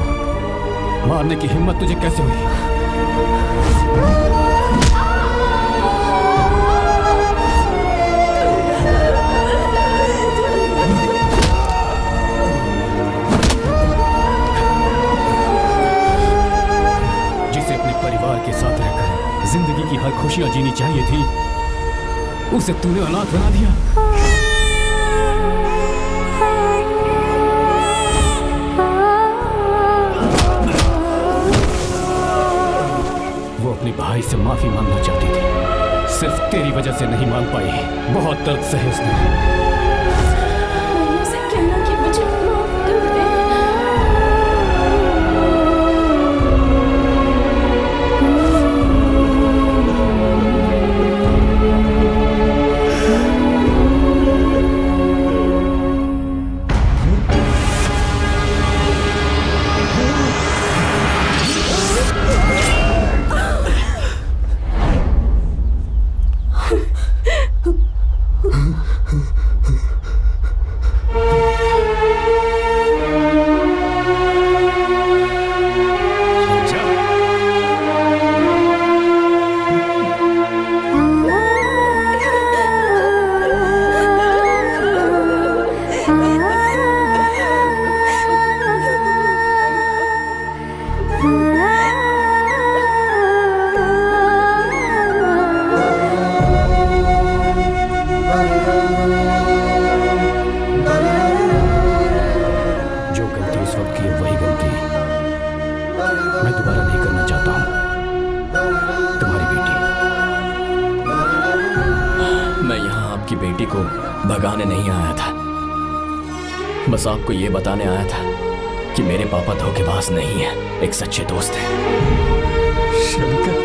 मारने की हिम्मत तुझे कैसे हुई? जिसे अपने परिवार के साथ रहकर जिंदगी की हर खुशियां जीनी चाहिए थी, उसे तूने अनाथ बना दिया। अपने भाई से माफी मांगना चाहती थी, सिर्फ तेरी वजह से नहीं मांग पाई। बहुत दर्द सहे उसने। उसे कहना कि मुझे माफ कर दे। दोबारा नहीं करना चाहता हूं। तुम्हारी बेटी। मैं यहाँ आपकी बेटी को भगाने नहीं आया था, बस आपको ये बताने आया था कि मेरे पापा धोखेबाज नहीं है, एक सच्चे दोस्त हैं। शंकर,